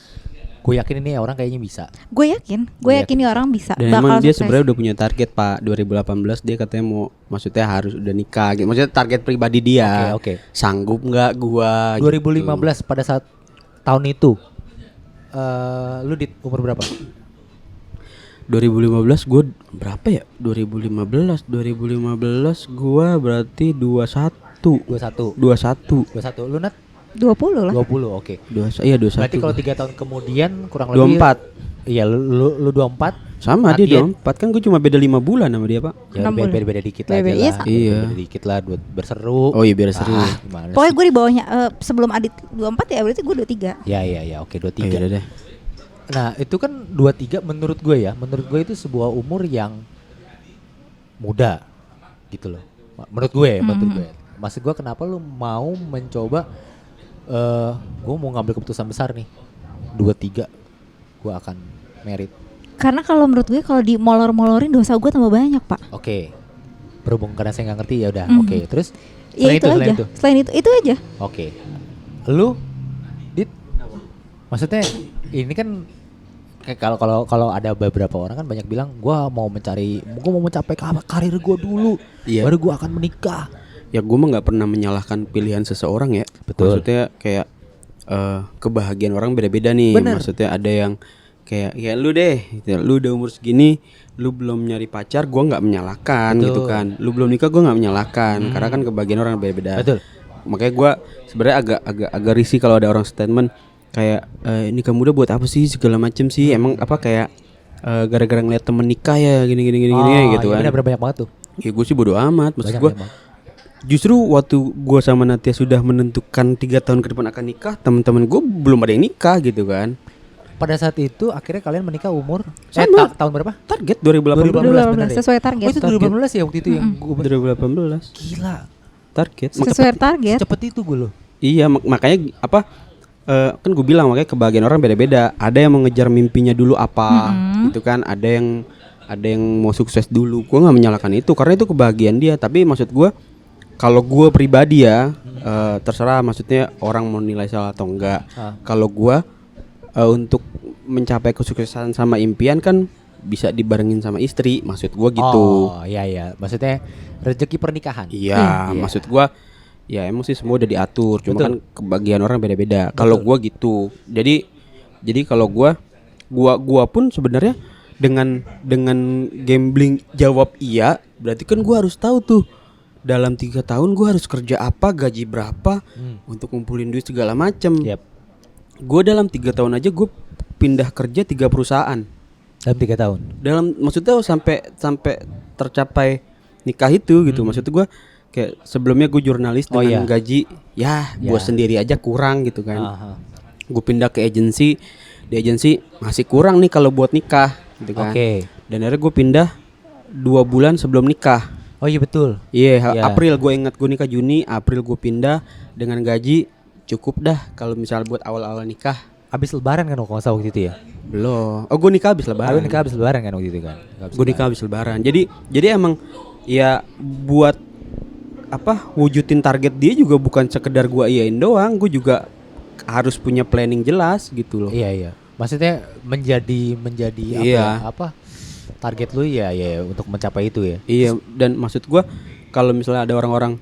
Gue yakin ini orang kayaknya bisa. Gue yakin nih orang bisa. Dan emang dia sebenarnya udah punya target Pak. 2018 dia katanya mau, maksudnya harus udah nikah gitu. Maksudnya target pribadi dia. Oke. Sanggup nggak gua? 2015 gitu. pada saat tahun itu, lu di umur berapa? 2015 gue berapa ya? 2015 gua berarti 21. 21. Lu Nat? 20 lah. 20, oke. 21. Berarti kalau 3 tahun kemudian kurang lebih 24. Iya, lu 24. Sama Nat dia 24 kan, gue cuma beda 5 bulan sama dia Pak. Ya 6 bulan. beda dikit lah Beda, aja lah. iya. Beda dikit lah, berseru. Oh iya biar seru. Gimana Pokoknya sih? gue di bawahnya sebelum Adit 24 ya berarti gue 23. Ya, oke, 23. Iya deh. Nah, itu kan 23 menurut gue ya. Menurut gue itu sebuah umur yang muda gitu loh. Menurut gue, menurut gue. Maksud gue kenapa lu mau mencoba gue mau ngambil keputusan besar nih. 23 gue akan merit. Karena kalau menurut gue kalau di molor-molorin dosa gue tambah banyak, Pak. Oke. Berhubung karena saya nggak ngerti ya udah. Mhm. Oke. Terus Ya itu aja. Selain itu aja. Oke. Lu Dit, maksudnya ini kan kayak kalau ada beberapa orang kan banyak bilang gua mau mencapai karir gua dulu. Iya. Baru gua akan menikah. Ya gue mah nggak pernah menyalahkan pilihan seseorang ya. Betul. Maksudnya kayak kebahagiaan orang beda-beda nih. Bener. Maksudnya ada yang kayak ya lu deh, gitu. Lu udah umur segini, lu belum nyari pacar, gua nggak menyalahkan. Betul. Gitu kan. Lu belum nikah, gua nggak menyalahkan. Karena kan kebahagiaan orang beda-beda. Betul. Makanya gua sebenarnya agak risih kalau ada orang statement kayak nikah muda buat apa sih segala macem sih. Emang apa kayak gara-gara ngeliat temen nikah ya gini gitu iya, kan. benar banyak banget tuh. Ya gue sih bodo amat. Maksud Banyak gue banget. justru waktu gue sama Natia sudah menentukan 3 tahun ke depan akan nikah, teman-teman gue belum ada yang nikah gitu kan. Pada saat itu akhirnya kalian menikah umur Sama. tahun berapa? Target 2018. 2018 bener ya? sesuai target. Oh, itu 2018 ya waktu itu yang gua 2018. gila. Target. Sesuai target. Cepet itu gue loh. Iya, makanya apa kan gue bilang makanya kebahagiaan orang beda-beda. Ada yang mengejar mimpinya dulu apa gitu kan. Ada yang mau sukses dulu. Gue nggak menyalahkan itu karena itu kebahagiaan dia. Tapi maksud gue kalau gue pribadi ya terserah, maksudnya orang mau nilai salah atau enggak. Kalau gue untuk mencapai kesuksesan sama impian kan bisa dibarengin sama istri, maksud gue gitu. Oh iya, maksudnya rezeki pernikahan. Iya, maksud gue ya emang sih semua udah diatur, cuma kan kebagian orang beda-beda. Kalau gue gitu, jadi kalau gue pun sebenarnya dengan gambling jawab iya, berarti kan gue harus tahu tuh dalam 3 tahun gue harus kerja apa, gaji berapa untuk ngumpulin duit segala macem. Yep. Gue dalam 3 tahun aja gue pindah kerja 3 perusahaan. Dalam 3 tahun. Maksudnya sampai tercapai nikah itu gitu. Maksud gue kayak sebelumnya gue jurnalis dengan gaji ya gue sendiri aja kurang gitu kan. Gue pindah ke agensi, di agensi masih kurang nih kalau buat nikah gitu kan. Dan akhirnya gue pindah 2 bulan sebelum nikah. Oh iya betul. Iya, April gue ingat gue nikah Juni, April gue pindah dengan gaji cukup dah kalau misal buat awal-awal nikah. Abis lebaran kan kalau nggak salah waktu itu ya? Belum. Oh gue nikah habis lebaran. Nikah abis lebaran kan waktu itu kan? Gue nikah habis lebaran. Jadi emang ya buat apa wujudin target dia juga bukan sekedar gue iyain doang. Gue juga harus punya planning jelas gitu loh. Iya. Maksudnya menjadi apa target lu ya untuk mencapai itu ya. Iya, dan maksud gue kalau misalnya ada orang-orang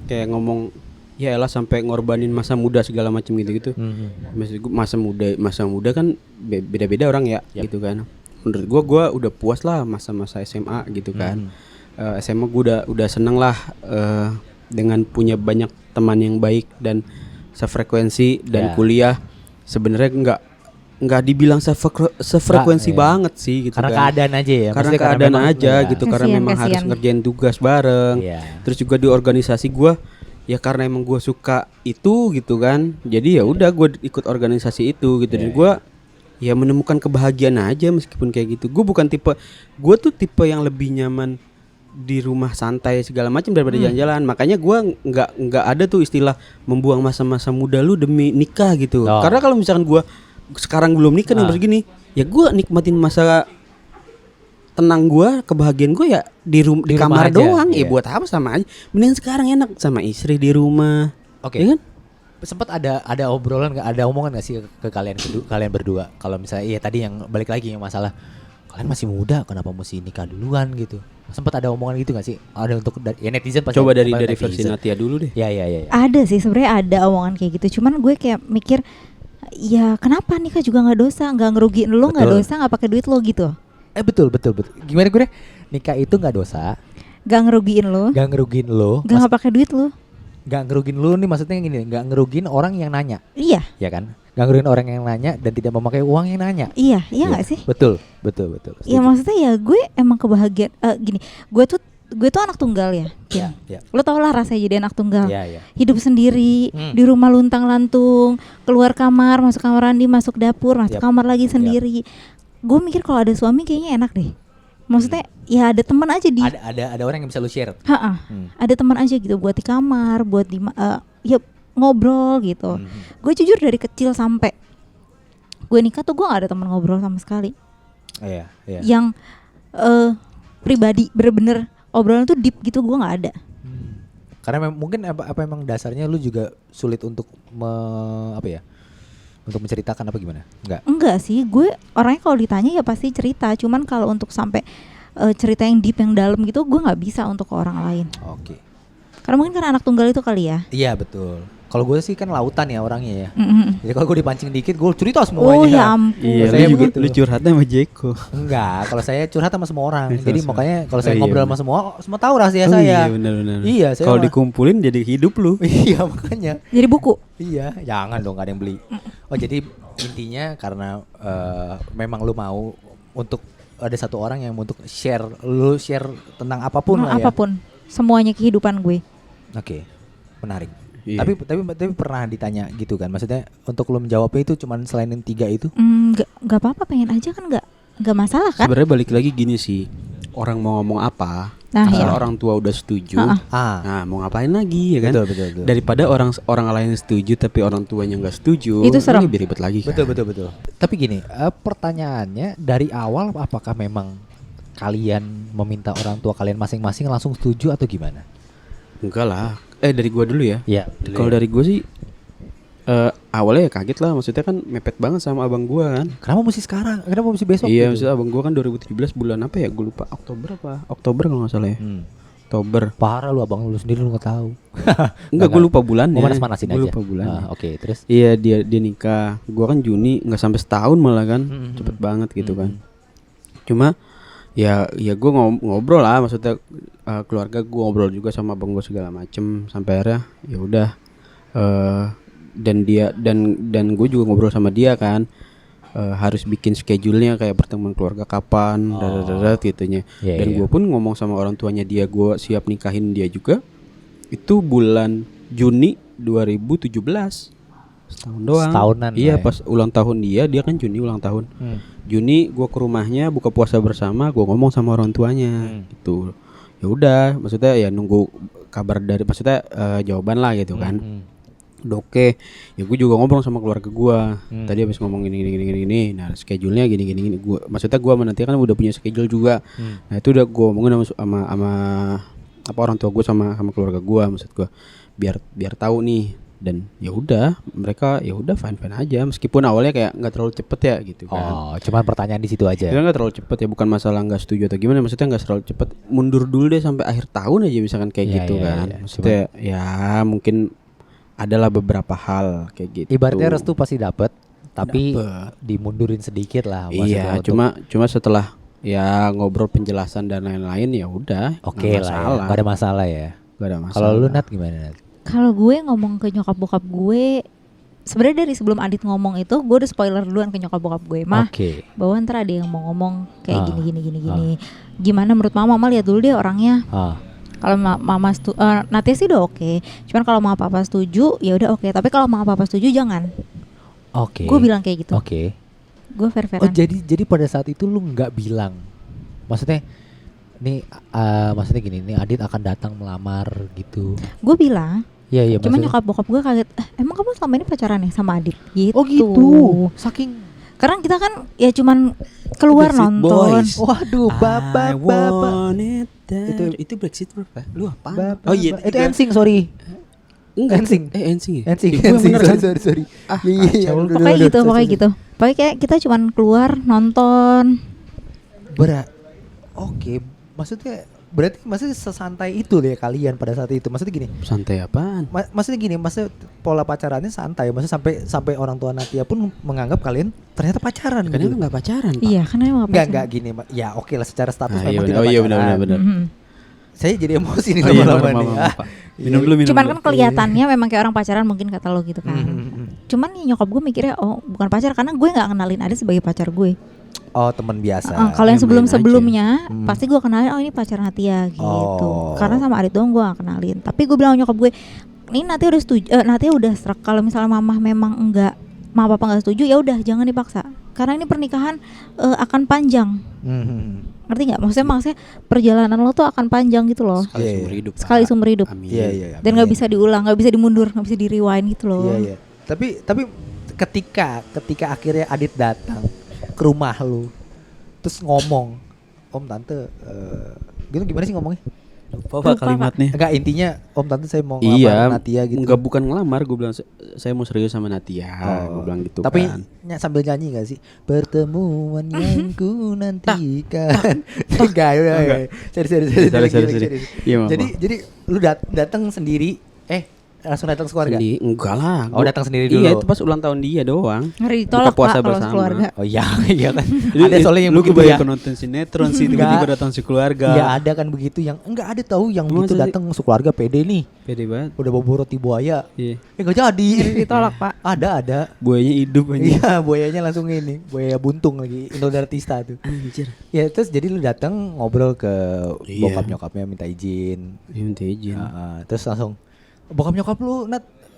kayak ngomong ya elah sampai ngorbanin masa muda segala macam gitu. Maksud gue masa muda kan beda-beda orang ya gitu kan. Menurut gue udah puas lah masa-masa SMA gitu kan. SMA gue udah seneng lah dengan punya banyak teman yang baik dan sefrekuensi dan kuliah sebenarnya nggak dibilang sefrekuensi banget sih gitu karena kan. keadaan aja ya. Karena keadaan aja gitu. Karena memang harus kasihan. ngerjain tugas bareng. Terus juga di organisasi gue ya karena emang gue suka itu gitu kan. Jadi ya udah gue ikut organisasi itu gitu. Dan gue ya menemukan kebahagiaan aja meskipun kayak gitu. Gue tuh tipe yang lebih nyaman di rumah santai segala macam daripada jalan-jalan. Makanya gue nggak ada tuh istilah membuang masa-masa muda lu demi nikah gitu. Karena kalau misalkan gue sekarang belum nikah nih begini, ya gue nikmatin masa tenang gue, kebahagiaan gue ya di kamar aja, doang. Ya buat apa, sama aja. Mending sekarang enak sama istri di rumah. Oke. Ya kan? sempat ada obrolan nggak, ada omongan nggak sih ke kalian berdua kalau misalnya iya tadi yang balik lagi yang masalah kalian masih muda kenapa mesti nikah duluan gitu, sempat ada omongan gitu nggak sih, ada untuk ya netizen pasti Coba dari netizen. versi Natia dulu deh. Ya. Ada sih sebenarnya, ada omongan kayak gitu. Cuman gue kayak mikir, ya kenapa nikah juga nggak dosa, nggak ngerugiin lo, nggak Betul. dosa, nggak pakai duit lo gitu. Betul. Gimana gue? Nikah itu nggak dosa, Nggak ngerugiin lo, nggak ngerugiin lo, nggak pakai duit lo. nggak ngerugiin lo nih maksudnya gini, nggak ngerugiin orang yang nanya, Iya, ya kan? Nggak ngerugiin orang yang nanya dan tidak memakai uang yang nanya. iya nggak sih? Betul. Ya maksudnya ya gue emang kebahagiaan gini. Gue tuh anak tunggal ya. Ya. Lo tau lah rasanya jadi anak tunggal. Ya. Hidup sendiri di rumah luntang-lantung, keluar kamar, masuk kamar mandi, masuk dapur, masuk Yap. kamar lagi sendiri. Gue mikir kalau ada suami kayaknya enak deh. Maksudnya ya ada teman aja di Ada orang yang bisa lu share. ada teman aja gitu buat di kamar, buat di ya ngobrol gitu. Gue jujur dari kecil sampai gue nikah tuh gue gak ada teman ngobrol sama sekali. Iya. Yang pribadi bener-bener obrolan tuh deep gitu gue nggak ada. Karena mungkin apa emang dasarnya lu juga sulit untuk untuk menceritakan apa gimana? Enggak sih, gue orangnya kalau ditanya ya pasti cerita. Cuman kalau untuk sampai cerita yang deep yang dalam gitu gue nggak bisa untuk ke orang lain. Oke. Karena mungkin karena anak tunggal itu kali ya. Iya betul. Kalau gue sih kan lautan ya orangnya ya. Mm-mm. Jadi kalau gue dipancing dikit gue cerita semuanya. Oh ya ampun. Iya, Saya lu juga begitu. lu curhatnya sama Jeko. Enggak, kalau saya curhat sama semua orang. Sama Jadi semua. makanya kalau saya Oh, iya, ngobrol bener. sama semua tahu rahasia Oh saya. iya benar-benar. Iya, saya Kalau mah- dikumpulin jadi hidup lu. Iya makanya. Jadi buku. Iya, jangan dong gak ada yang beli. Oh jadi intinya karena memang lu mau untuk ada satu orang yang untuk share tentang apapun lah ya. Apapun, semuanya kehidupan gue. Oke, menarik. Iya. Tapi pernah ditanya gitu kan? Maksudnya untuk lu menjawabnya itu cuman selain yang 3 itu? Nggak apa-apa, pengen aja kan, nggak masalah kan? Sebenarnya balik lagi gini sih. Orang mau ngomong apa, Nah, asal iya. orang tua udah setuju. Ah, Nah, mau ngapain lagi ya kan? betul. Daripada orang lain setuju tapi orang tuanya nggak setuju, Itu serem. lebih ribet lagi kan? betul. Tapi gini, pertanyaannya dari awal apakah memang kalian meminta orang tua kalian masing-masing langsung setuju atau gimana? Enggak lah. Dari gua dulu ya. Iya. Kalau dari gua sih awalnya ya kaget lah, maksudnya kan mepet banget sama abang gua kan. Kenapa mesti sekarang? Kenapa mesti besok? Iya, gitu? maksudnya abang gua kan 2017 bulan apa ya? Gua lupa, Oktober kalau nggak salah ya. Oktober. Parah lu abang lu sendiri lu nggak tahu. Enggak, gua lupa bulannya. Mau manas-manasin Gua aja. lupa bulannya. Oke, terus Iya, dia nikah. Gua kan Juni, nggak sampai setahun malah kan. Cepet banget gitu kan. Cuma ya gue ngobrol lah, maksudnya keluarga gue ngobrol juga sama abang gue segala macem sampai akhirnya ya udah dan gue juga ngobrol sama dia kan, harus bikin schedule-nya kayak pertemuan keluarga kapan gitunya. Iya, Dan iya. gue pun ngomong sama orang tuanya dia, gue siap nikahin dia juga itu bulan Juni 2017, setahun doang. Setahunan Iya, lah ya. pas ulang tahun dia kan Juni ulang tahun. Juni gue ke rumahnya buka puasa bersama, gue ngomong sama orang tuanya gitu. Ya udah, maksudnya ya nunggu kabar dari, maksudnya jawaban lah gitu kan. Udah oke. Ya gue juga ngobrol sama keluarga gue. Tadi habis ngomong gini. Nah, schedule-nya gini. Gua maksudnya gue nanti kan udah punya schedule juga. Nah, itu udah gue ngomongin sama apa orang tua gue sama keluarga gue, maksud gue biar tahu nih. Dan ya udah, mereka ya udah fine aja, meskipun awalnya kayak nggak terlalu cepet ya gitu kan. Oh, cuman pertanyaan di situ aja. Ya nggak terlalu cepet ya, bukan masalah nggak setuju atau gimana, maksudnya nggak terlalu cepet, mundur dulu deh sampai akhir tahun aja misalkan kayak Ya, gitu ya, kan. ya. Maksudnya ya mungkin adalah beberapa hal kayak gitu. Ibaratnya restu pasti dapet, tapi Dapet. dimundurin sedikit lah. Iya, maksudnya cuma setelah ya ngobrol penjelasan dan lain-lain ya udah. oke nggak lah, ya. masalah. Gak ada masalah ya. Nggak ada masalah. Kalau lu Nat gimana Nat? Kalau gue ngomong ke nyokap bokap gue, sebenarnya dari sebelum Adit ngomong itu, gue udah spoiler duluan ke nyokap bokap gue, mah Oke. bahwa ntar ada yang mau ngomong kayak Ah. gini. Gimana menurut mama lihat dulu deh orangnya. Kalau mama Natia sih udah oke. Cuman kalau mama papa setuju, ya udah oke. Tapi kalau mama papa setuju jangan. Oke. Gue bilang kayak gitu. Oke. Gue Oh fair-fairan. jadi pada saat itu lu nggak bilang, maksudnya nih maksudnya gini, nih Adit akan datang melamar gitu. Gue bilang, Iya cuman maksudnya. nyokap bokap gue kaget. Emang kamu selama ini pacaran ya sama Adit? Gitu. Oh gitu. Saking. Karena kita kan ya cuman keluar Backstreet nonton. Boys. Waduh, bapak. Itu Brexit berapa? Lu apa? Bapak, Oh iya, itu NSYNC sorry. Ensing. Ensing ya? Ensing. Gue Ensing. bener kan? Sorry. Ah, Iya. kacau. Pokoknya gitu, pokoknya gitu. Pokoknya kayak kita cuman keluar nonton. Oke, maksudnya sesantai itu deh kalian pada saat itu. Maksudnya gini. Santai apaan? Maksudnya pola pacarannya santai. Maksudnya sampai orang tua Natia pun menganggap kalian ternyata pacaran Kan gitu. emang gak pacaran, Pak. Iya, karena emang Enggak gini. Ya oke lah secara status Ah, memang iya, tidak oh iya pacaran. benar. Mhm. Saya jadi emosi nih Oh iya, lama-lama maaf, nih. maaf, Pak. Minum dulu. Cuman kan kelihatannya memang kayak orang pacaran mungkin kata lo gitu kan. Mhm. Cuman nih nyokap gue mikirnya oh bukan pacar karena gue nggak kenalin Ade sebagai pacar gue. Oh teman biasa. Kalau yang Ya, main sebelumnya Hmm. pasti gue kenalin oh ini pacar Natia gitu. Oh. Karena sama Adit doang gue gak kenalin. Tapi gue bilang nyokap gue ini Natia udah setuju, Natia udah serak kalau misalnya mama memang enggak, mama papa nggak setuju ya udah jangan dipaksa. Karena ini pernikahan akan panjang. Mhm. Ngerti nggak? Maksudnya perjalanan lo tuh akan panjang gitu loh. Sekali Iya, seumur iya. hidup. Pak. Sekali seumur hidup. Amin. Iya. Dan nggak bisa diulang, nggak bisa dimundur, nggak bisa di rewind gitu loh. Iya. Tapi ketika akhirnya Adit datang ke rumah lu, terus ngomong, Om Tante, gitu gimana sih ngomongnya? Lupa Lupa, Pak kalimatnya. Enggak, intinya Om Tante saya mau Iya, ngelamar Natia gitu. Enggak, bukan ngelamar, gue bilang saya mau serius sama Natia. Gue bilang gitu Tapi kan. sambil nyanyi gak sih? Pertemuan yang ku nantikan. Enggak, udah. Sorry. Iya, maaf, Jadi lu datang sendiri, langsung datang sekeluarga. Enggak lah. Oh, datang sendiri dulu. Iya, itu pas ulang tahun dia doang. Ngeri Buka ditolak puasa Pak kalau bersama. keluarga. Oh iya, iya kan. Jadi, Ada soalnya yang lu begitu kebanyakan ya. nonton sinetron sih tiba-tiba Enggak. datang sekeluarga. Iya ada kan begitu yang enggak ada tahu yang Emang begitu sih? datang sekeluarga pede nih. Pede banget. Udah bawa roti buaya. Iya. Enggak jadi. Ngeri ditolak Pak. Ada. Buayanya hidup aja. Iya, buayanya langsung ini, buaya buntung lagi, Indodaratista tuh. Anjir. Ya terus jadi lu datang ngobrol ke Iya. bokap nyokapnya minta izin. Dia minta izin. Terus langsung bokap nyokap lu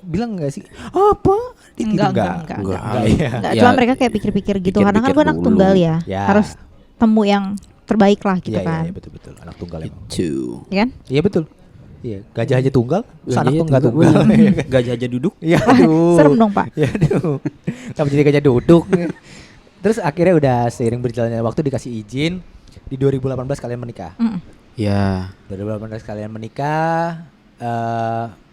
bilang enggak sih? Apa? Enggak. Enggak, Enggak. iya. Enggak, Ya, cuma mereka kayak pikir-pikir gitu karena kan gue anak dulu. tunggal ya. Ya. Harus temu yang terbaik lah gitu Iya, kan. iya, betul. Anak tunggal emang. Itu. Iya kan? Iya betul. Iya, gajah aja tunggal, terus Gajah anak aja tunggal tunggal. tunggal. Iya kan? Gajah aja duduk. Iya, aduh. Serem dong, Pak. Ya aduh. Kenapa jadi gajah duduk? Terus akhirnya udah seiring berjalannya waktu dikasih izin di 2018 kalian menikah. Mm. Ya, 2018 kalian menikah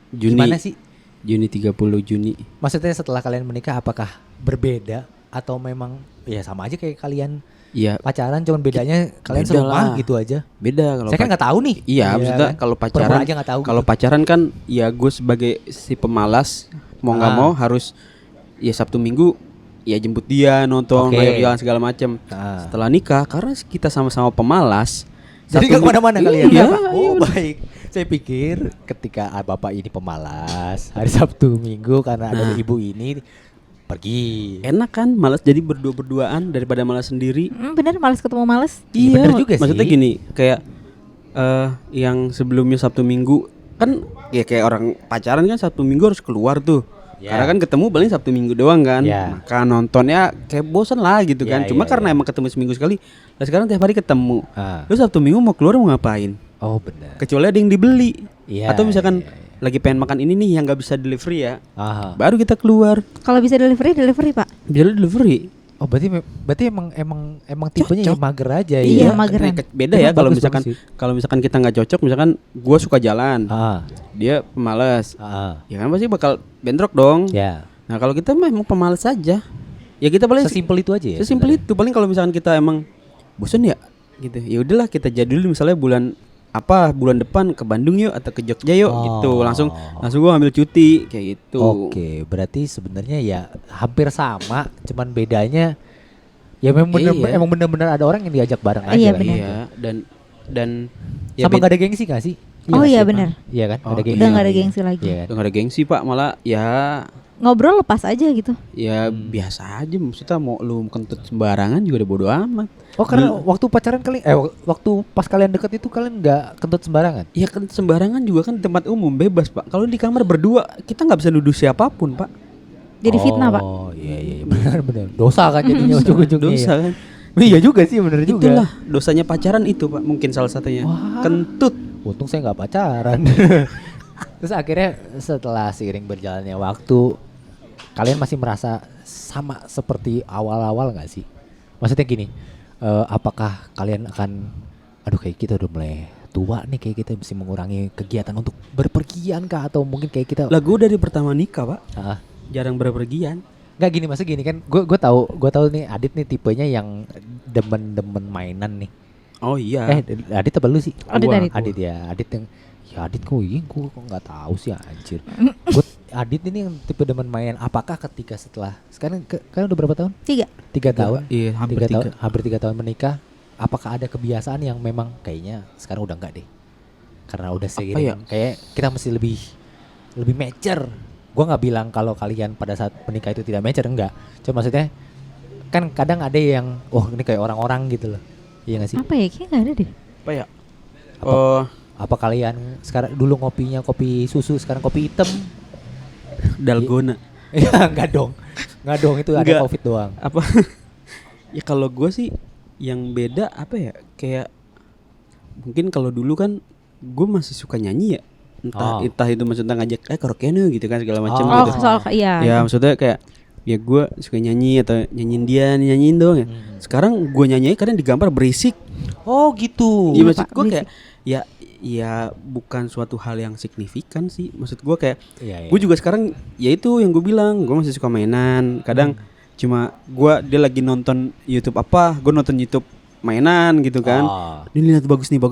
Juni. gimana sih? Juni 30 Juni. Maksudnya setelah kalian menikah apakah berbeda atau memang ya sama aja kayak kalian Iya, pacaran cuman bedanya kalian Beda serumah lah. gitu aja. beda kalau Saya kan nggak tahu nih. Iya, maksudnya kan? kalau Pura-pura pacaran aja nggak tahu. Kalau gitu. pacaran kan ya gue sebagai si pemalas mau nggak Ah. mau harus ya Sabtu Minggu ya jemput dia nonton Oke. jalan segala macam. Ah. Setelah nikah karena kita sama-sama pemalas. Jadi Sabtu nggak kemana-mana Minggu- kalian. Iya, Oh baik. Saya pikir ketika bapak ini pemalas hari Sabtu Minggu karena ada Nah. ibu ini pergi. enak kan malas jadi berdua-berduaan daripada malas sendiri. Bener males ketemu males. Iya, bener juga sih. Maksudnya gini, kayak yang sebelumnya Sabtu Minggu kan ya kayak orang pacaran kan Sabtu Minggu harus keluar tuh. Ya. Karena kan ketemu paling Sabtu Minggu doang kan. Ya. Maka nontonnya kayak bosan lah gitu Ya, kan. Cuma ya, karena ya. emang ketemu seminggu sekali. Nah sekarang tiap hari ketemu. Ah. Lu Sabtu Minggu mau keluar mau ngapain? Oh benar. Kecuali ada yang dibeli. Iya, Atau misalkan iya, iya. lagi pengen makan ini nih yang nggak bisa delivery ya. Aha. Baru kita keluar. Kalau bisa delivery Pak. Jadi delivery. Oh berarti emang tipenya ya Cocok. mager aja Iya, ya. mageran. Beda Emang ya kalau bagus, misalkan bagus sih. kalau misalkan kita nggak cocok, misalkan gua suka jalan, Ah, dia pemalas. ah, Ya kan pasti bakal bentrok dong. ya. Nah kalau kita mah emang pemalas saja. Ya kita paling Sesimpel itu aja ya. sesimpel sebenarnya? itu. Paling kalau misalkan kita emang bosan ya, gitu. Ya udahlah kita jadul misalnya bulan depan ke Bandung yuk atau ke Jogja yuk Oh. gitu. Langsung gua ambil cuti kayak gitu. Oke, berarti sebenarnya ya hampir sama, cuman bedanya ya memang Iya. emang benar-benar ada orang yang diajak bareng aja Iya, lah. benar. Iya, dan Sama gak ada gengsi gak sih? Oh nggak iya sih, Pak? benar. Iya kan? Oh, ada gengsi. Udah nggak ada gengsi lagi. Iya kan? udah gak ada gengsi Pak, malah ya Ngobrol lepas aja gitu. biasa aja. Maksudnya mau lu kentut sembarangan juga udah bodo amat. Oh karena waktu pacaran kalian waktu pas kalian deket itu kalian nggak kentut sembarangan? Ya kan sembarangan juga kan di tempat umum bebas Pak. Kalau di kamar berdua kita nggak bisa nuduh siapapun Pak. Jadi fitnah Pak. Oh iya benar. Dosa kan jadinya ujung-ujungnya. Dosa ya. kan. Iya juga sih benar juga. Itulah dosanya pacaran itu Pak, mungkin salah satunya. Wah. Kentut. Untung saya nggak pacaran. Terus akhirnya setelah seiring berjalannya waktu, kalian masih merasa sama seperti awal-awal nggak sih? Maksudnya gini, apakah kalian akan, aduh kayak kita udah mulai tua nih kayak kita mesti mengurangi kegiatan untuk berpergian kah atau mungkin kayak kita Lah gue dari pertama nikah pak Ah, jarang berpergian. nggak gini maksudnya gini kan gue tahu nih Adit nih tipenya yang demen mainan nih. Oh iya. Adit apa lu sih? Adit, Gua. Adit. Adit ya, Adit yang ya Adit kok nggak tahu sih anjir. Adit ini yang tipe demen main. Apakah ketika setelah sekarang kan udah berapa tahun? 3. 3 tahun. Iya hampir 3 tahun, 3. hampir 3 tahun menikah. Apakah ada kebiasaan yang memang kayaknya sekarang udah enggak deh? Karena udah Apa segini ya? kayak kita mesti lebih mature. Gua nggak bilang kalau kalian pada saat menikah itu tidak mature, enggak. Cuma maksudnya kan kadang ada yang ini kayak orang-orang gitu loh. Iya nggak sih? Apa ya? Kayaknya nggak ada deh. Apa ya? Apa? Apa kalian sekarang dulu ngopinya kopi susu, sekarang kopi hitam? Dalgona. Ya enggak dong. Enggak dong, itu ada Enggak. Covid doang. Apa? Ya kalau gue sih yang beda apa ya? Kayak mungkin kalau dulu kan gue masih suka nyanyi ya. Entah itu maksudnya ngajak karaoke gitu kan segala macam Oh, gitu. soal iya. Ya maksudnya kayak ya gue suka nyanyi atau nyanyiin dia nyanyiin doang ya. Sekarang gue nyanyi kadang digambar berisik. Oh gitu. Iya Iya, maksud Pak, gue berisik. kayak ya bukan suatu hal yang signifikan sih. Maksud gue kayak Iya, iya. gue juga sekarang ya itu yang gue bilang gue masih suka mainan. Kadang cuma dia lagi nonton YouTube apa, gue nonton YouTube mainan gitu kan. Oh. Ini lihat bagus nih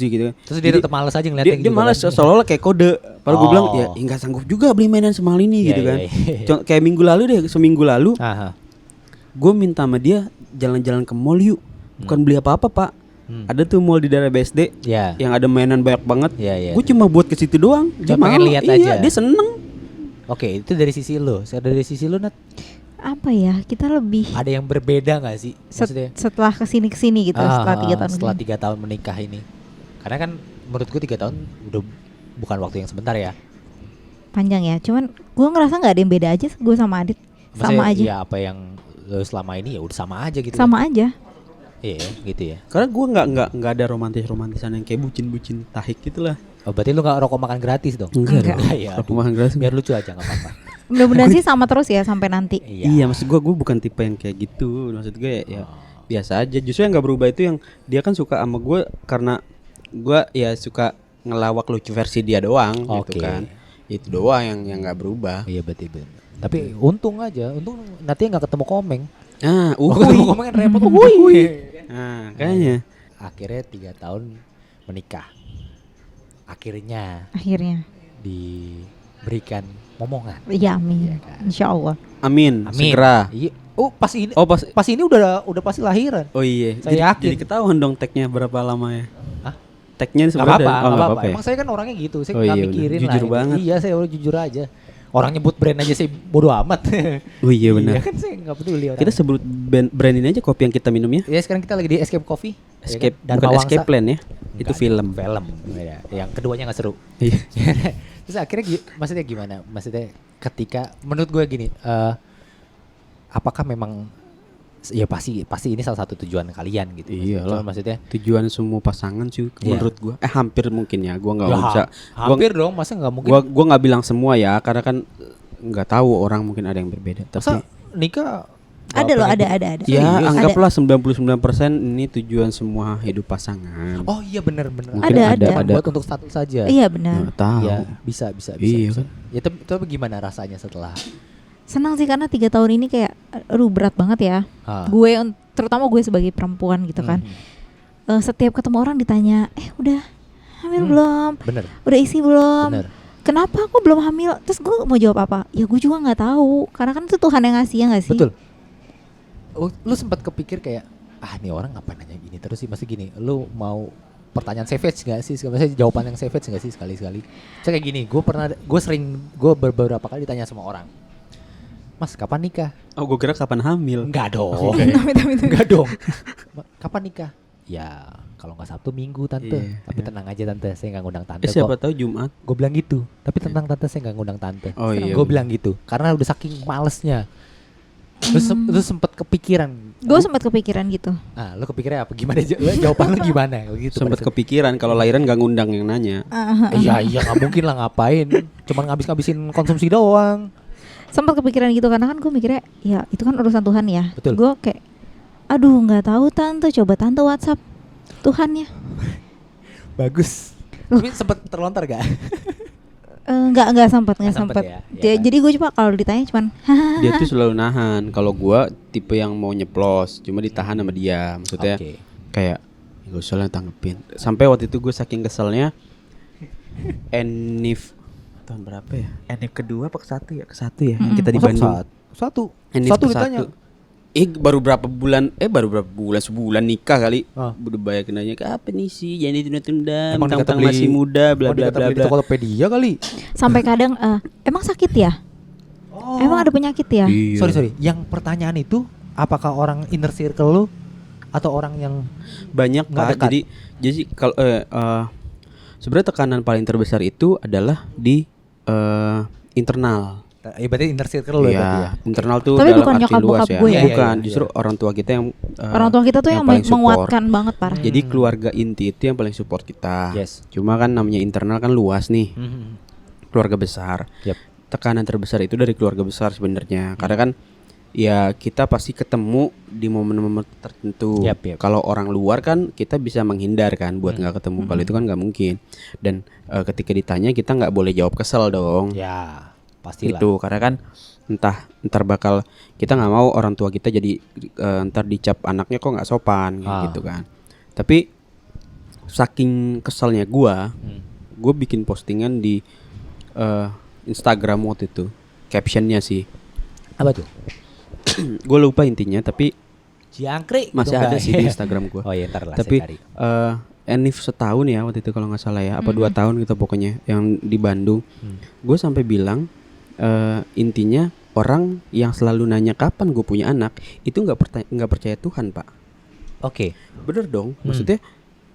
gitu. Terus dia Jadi, tetap malas aja ngeliatnya dia gitu malas kan. seolah-olah kayak kode. Padahal gue bilang Oh. ya nggak sanggup juga beli mainan semahal ini Iya, gitu kan. iya, iya. Kayak seminggu lalu Aha. gue minta sama dia jalan-jalan ke mall yuk. Bukan beli apa-apa pak. Ada tuh mall di daerah BSD Ya. yang ada mainan banyak banget. Iya, iya. Gue cuma buat ke situ doang. Dia Cuma pengen mau. lihat Iya, aja. dia seneng. Oke, itu dari sisi lo. Dari sisi lo Nat, Apa ya? Kita lebih ada yang berbeda nggak sih? Maksudnya setelah kesini gitu setelah 3 tahun. setelah ini. 3 tahun menikah ini. Karena kan menurut gue 3 tahun udah bukan waktu yang sebentar ya. Panjang ya. Cuman gue ngerasa nggak ada yang beda aja. Gue sama Adit Maksudnya, sama aja. Ya apa yang lo selama ini ya udah sama aja gitu. Sama aja. Iya, gitu ya. Karena gue nggak ada romantisan yang kayak bucin tahik gitulah. Oh, berarti lu nggak rokok makan gratis dong? Enggak. Ya, Rokok makan gratis. biar lucu aja nggak apa-apa. Mudah-mudahan sih sama terus ya sampai nanti. Iya, maksud gue bukan tipe yang kayak gitu. Maksud gue ya biasa aja. Justru yang nggak berubah itu yang dia kan suka sama gue karena gue ya suka ngelawak lucu versi dia doang Oke. gitu kan. Itu doang yang nggak berubah. Iya berarti bener. Tapi untung aja, untung nanti nggak ketemu Komeng. Ah, Ketemu Komeng kan repot. Nah, kayaknya Akhirnya 3 tahun menikah. Akhirnya Akhirnya. diberikan momongan. Iya, amin. Iya kan. Insya Allah. amin. Segera. Iya. Oh pas ini. Oh pas Pas ini udah pasti lahiran. Oh iya. Saya yakin. Jadi ketahuan dong tagnya berapa lama ya? Hah? Tagnya Gak sebenarnya apa-apa, oh, nggak nggak apa-apa. apa-apa ya? Emang saya kan orangnya gitu, saya Oh nggak iya, mikirin bener. Jujur lah. banget. Iya, saya udah jujur aja. Orang nyebut brand aja saya bodo amat. Oh iya benar. Iya kan saya nggak peduli orang. Kita sebut brand ini aja kopi yang kita minum ya. Ya sekarang kita lagi di Escape Coffee. Escape ya kan? bukan Dharma Escape Wangsa. Plan ya. Enggak, Itu film. Film. Ya. Yang keduanya nggak seru. Iya. Terus akhirnya maksudnya gimana? Maksudnya ketika menurut gue gini, apakah memang ya pasti ini salah satu tujuan kalian gitu. Iyalah. Cuma maksudnya Tujuan semua pasangan sih Iya. menurut gua. Hampir mungkin ya. Gua nggak ya, bisa. hampir dong, masa nggak mungkin? Gua nggak bilang semua ya, karena kan nggak tahu orang mungkin ada yang berbeda. Masa Tapi nikah Ada loh, ada. ya Serius? anggaplah 99% ini tujuan semua hidup pasangan. Oh iya benar-benar. Mungkin Ada. Bukan buat untuk status saja. Iya benar. Nggak tahu. Iya, bisa. Iya bisa. kan? Ya tapi gimana rasanya setelah Senang sih karena 3 tahun ini kayak aduh berat banget ya. Gue terutama gue sebagai perempuan gitu kan. Setiap ketemu orang ditanya, udah hamil belum? Bener. Udah isi belum? Bener. Kenapa aku belum hamil? Terus gue mau jawab apa? Ya gue juga nggak tahu. Karena kan itu Tuhan yang ngasih ya nggak sih? Betul. Lu sempat kepikir kayak nih orang ngapain nanya gini terus sih, masih gini. Lu mau pertanyaan savage gak sih? Maksudnya jawaban yang savage gak sih sekali-sekali? Saya kayak gini, gue beberapa kali ditanya sama orang, Mas kapan nikah? Oh, gue kira kapan hamil. Enggak dong. Enggak dong. Kapan nikah? Ya kalau nggak Sabtu Minggu tante. Iya, Tapi tenang aja tante, saya nggak ngundang tante Siapa kok. tahu Jumat. Gue bilang gitu. Tapi tenang tante, saya nggak ngundang tante. Oh iya. Gue bilang gitu karena udah saking malesnya. Terus sempet kepikiran. Gue sempat kepikiran gitu. Lu kepikiran apa? Gimana jawaban lu gimana? Gitu. Sempet kepikiran kalau lahiran gak ngundang yang nanya. Iya nggak mungkin lah, ngapain? Cuman ngabis-ngabisin konsumsi doang. Sempat kepikiran gitu karena kan gue mikirnya ya itu kan urusan Tuhan ya. Betul. Gue kayak aduh nggak tahu tante, coba tante WhatsApp Tuhan ya. Bagus. Tapi sempet terlontar gak? Nggak sempat Nggak sempet ya, iya kan? Jadi gue cuma kalau ditanya cuman Dia tuh selalu nahan. Kalau gua tipe yang mau nyeplos, cuma ditahan sama dia. Maksudnya Oke. kayak gak usah lah tanggepin. Sampai waktu itu gue saking keselnya Enif tahun berapa ya? Enif kedua apa ke-1 ya? Ke-1 ya yang kita di Masa Bandung. Satu. Enif Satu ke-1. ditanya. Baru berapa bulan? Sebulan nikah kali. Ah. Udah banyak nanya ke apa nih sih? Jangan ditunda-tunda. Emang dikata Mentang-mentang beli- masih muda, bla Emang bla dikata bla beli di bla. Tokopedia kali. sampai kadang emang sakit ya? Emang ada penyakit ya? Iya. Sorry. Yang pertanyaan itu apakah orang inner circle lu atau orang yang Banyak Nggak Pak. dekat. Jadi kalau sebenarnya tekanan paling terbesar itu adalah di internal. berarti inner circle lu ya berarti ya? Iya, internal tuh Tapi dalam bukan arti nyokap luas bokap ya. gue ya? Bukan, Iya. justru orang tua kita yang Orang tua kita tuh yang paling support. menguatkan banget parah. Jadi keluarga inti itu yang paling support kita. Yes. Cuma kan namanya internal kan luas nih. Mhm. Keluarga besar. Yep. Tekanan terbesar itu dari keluarga besar sebenarnya. Karena kan ya kita pasti ketemu di momen-momen tertentu. Yap. Kalau orang luar kan kita bisa menghindar kan buat nggak ketemu. Kalau itu kan nggak mungkin. Dan ketika ditanya kita nggak boleh jawab kesel dong. Ya, pastilah. Itu karena kan ntar bakal kita nggak mau orang tua kita jadi ntar dicap anaknya kok nggak sopan gitu kan. Tapi saking kesalnya gua bikin postingan di Instagram waktu itu, captionnya sih Apa tuh? gue lupa intinya tapi Jangkrik. masih Itu ada enggak? sih di Instagram gua. Oh iya, ntar lah Tapi saya cari. Enif setahun ya waktu itu kalau nggak salah ya, apa 2 tahun gitu pokoknya yang di Bandung. Gue sampai bilang intinya orang yang selalu nanya kapan gue punya anak itu nggak percaya Tuhan, Pak. Oke. Bener dong. Maksudnya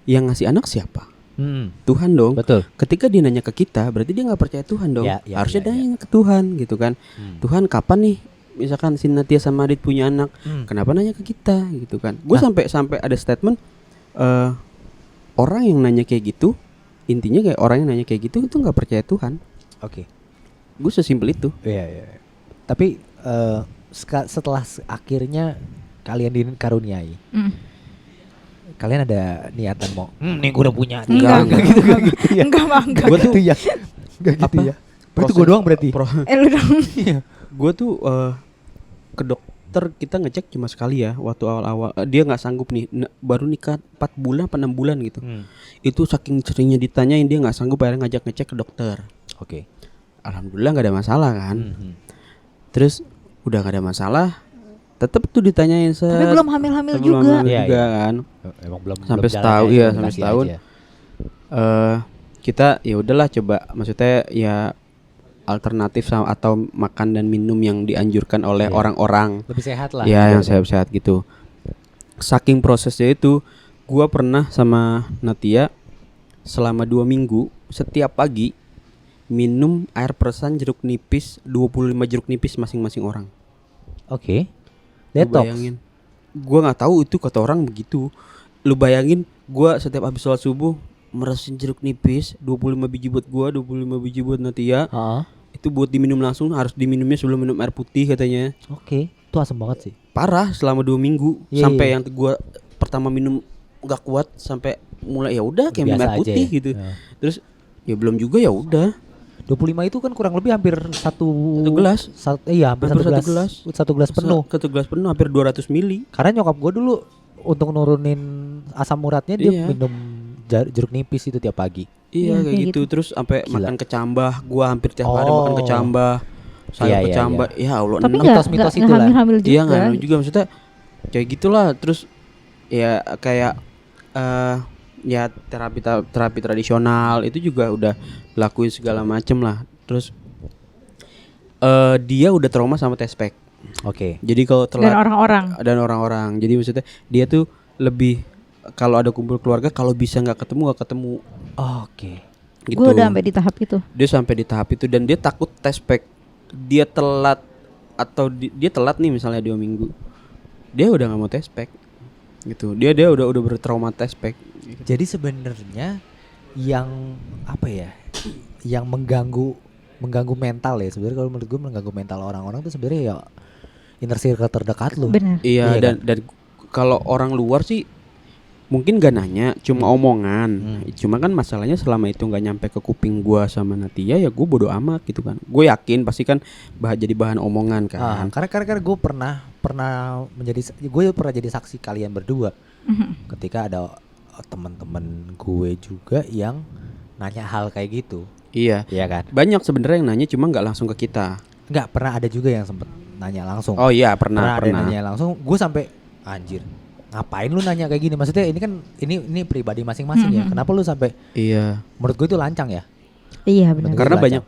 yang ngasih anak siapa? Hmm. Tuhan dong. Betul. Ketika dia nanya ke kita, berarti dia nggak percaya Tuhan dong. Ya, Harusnya ya. nanya ke Tuhan gitu kan. Tuhan kapan nih? Misalkan si Natia sama Adit punya anak, kenapa nanya ke kita gitu kan? Gue sampai ada statement orang yang nanya kayak gitu, intinya kayak orang yang nanya kayak gitu itu nggak percaya Tuhan. Oke. Gue sesimpel itu. Iya. Tapi setelah akhirnya kalian dikaruniai, kalian ada niatan mau nih gue udah punya. Enggak gitu ya. Enggak Bang. Gue tuh ya. Enggak gitu apa? ya. Itu gue doang berarti. Lu dong. Gue tuh ke dokter kita ngecek cuma sekali ya waktu awal-awal. Dia nggak sanggup nih, baru nikah 4 bulan apa 6 bulan gitu. Itu saking seringnya ditanyain dia nggak sanggup, akhirnya ngajak ngecek ke dokter. Oke. Alhamdulillah nggak ada masalah kan. Terus udah nggak ada masalah, tetep tuh ditanyain Tapi belum hamil-hamil juga. Iya, juga iya. kan. Emang belum Sampai belum setahun, jalan iya, aja, sampai kasih setahun. aja. Kita ya udahlah coba, maksudnya ya alternatif atau makan dan minum yang dianjurkan oleh Iya. orang-orang. Lebih sehat lah. Ya yang sehat-sehat gitu. Saking prosesnya itu, gua pernah sama Natia selama 2 minggu setiap pagi minum air peresan jeruk nipis 25 jeruk nipis masing-masing orang. Oke. Lu Detox. bayangin. Gua nggak tahu itu kata orang begitu. Lu bayangin gua setiap habis sholat subuh meresin jeruk nipis 25 biji buat gua, 25 biji buat Natia. Heeh. Itu buat diminum langsung, harus diminumnya sebelum minum air putih katanya. Oke. Itu asam banget sih. Parah selama 2 minggu. Iya, Sampai iya. yang gua pertama minum nggak kuat, sampai mulai ya udah kayak minum Biasa air aja putih ya. gitu. Ya. Terus ya belum juga ya udah. 25 itu kan kurang lebih hampir satu gelas. Iya, hampir Hampir satu satu gelas. gelas. Satu gelas penuh. Satu gelas penuh hampir 200 mili. Karena nyokap gue dulu untuk nurunin asam uratnya dia Iya. minum jeruk nipis itu tiap pagi. Iya Iya, kayak kayak gitu. Terus sampai Gila. makan kecambah. Gua hampir tiap hari Oh. makan kecambah. Sayur Iya, iya, kecambah. Ya Allah. Tapi enak. nggak mitos-mitos itulah. hamil-hamil juga. Iya nggak juga maksudnya kayak gitulah. Terus ya kayak ya terapi tradisional itu juga udah lakuin segala macem lah. Terus dia udah trauma sama tespek. Oke. Jadi kalau Dan telat orang-orang. orang. Jadi maksudnya dia tuh lebih kalau ada kumpul keluarga kalau bisa nggak ketemu Oke. gitu. Gue udah sampai di tahap itu. Dia sampai di tahap itu dan dia takut tespek. Dia telat atau dia telat nih misalnya 2 minggu. Dia udah nggak mau tespek gitu. Dia udah bertrauma tespek. Jadi sebenarnya yang apa ya? Yang mengganggu mental ya. Sebenarnya kalau menurut gue mengganggu mental orang-orang tuh sebenarnya ya inner circle terdekat lu. Benar. Iya Iya dan kalau orang luar sih mungkin gak nanya, cuma omongan. Cuma kan masalahnya selama itu gak nyampe ke kuping gua sama Natia, ya gue bodo amat gitu kan. Gue yakin pasti kan jadi bahan omongan kan. Karena gue pernah jadi saksi kalian berdua ketika ada teman-teman gue juga yang nanya hal kayak gitu. Iya. Iya kan? Banyak sebenarnya yang nanya cuma nggak langsung ke kita. Nggak pernah ada juga yang sempet nanya langsung. Oh iya pernah. Ada yang nanya langsung. Gue sampai anjir. Ngapain lu nanya kayak gini? Maksudnya ini kan ini pribadi masing-masing ya. Kenapa lu sampai? Iya. Menurut gue itu lancang ya. Iya benar. Karena Belajar. banyak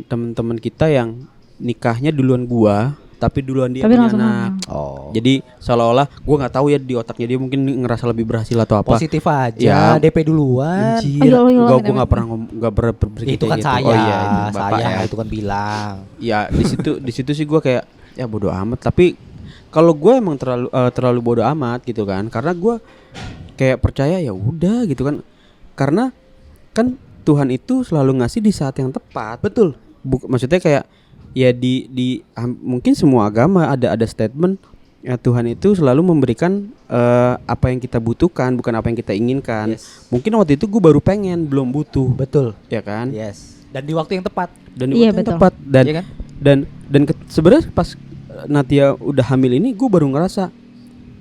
teman-teman kita yang nikahnya duluan gua, tapi duluan dia Tapi punya langsung anak. Oh. Jadi seolah-olah gua nggak tahu ya di otaknya dia mungkin ngerasa lebih berhasil atau apa. Positif aja. Ya. DP duluan. Anjir, Ayo, gua nggak pernah berpikir Itu kan gitu. saya. Oh iya, itu bapak Saya ya. itu kan bilang. Ya di situ sih gua kayak ya bodo amat. Tapi kalau gue emang terlalu bodo amat gitu kan, karena gue kayak percaya ya udah gitu kan, karena kan Tuhan itu selalu ngasih di saat yang tepat. Betul. Maksudnya kayak ya mungkin semua agama ada statement ya, Tuhan itu selalu memberikan apa yang kita butuhkan, bukan apa yang kita inginkan. Yes. Mungkin waktu itu gue baru pengen, belum butuh. Betul. Ya kan? Yes. Dan di waktu yang tepat. Dan Iya, waktu yang betul. tepat dan Iya kan? dan sebenarnya pas Natia udah hamil ini gue baru ngerasa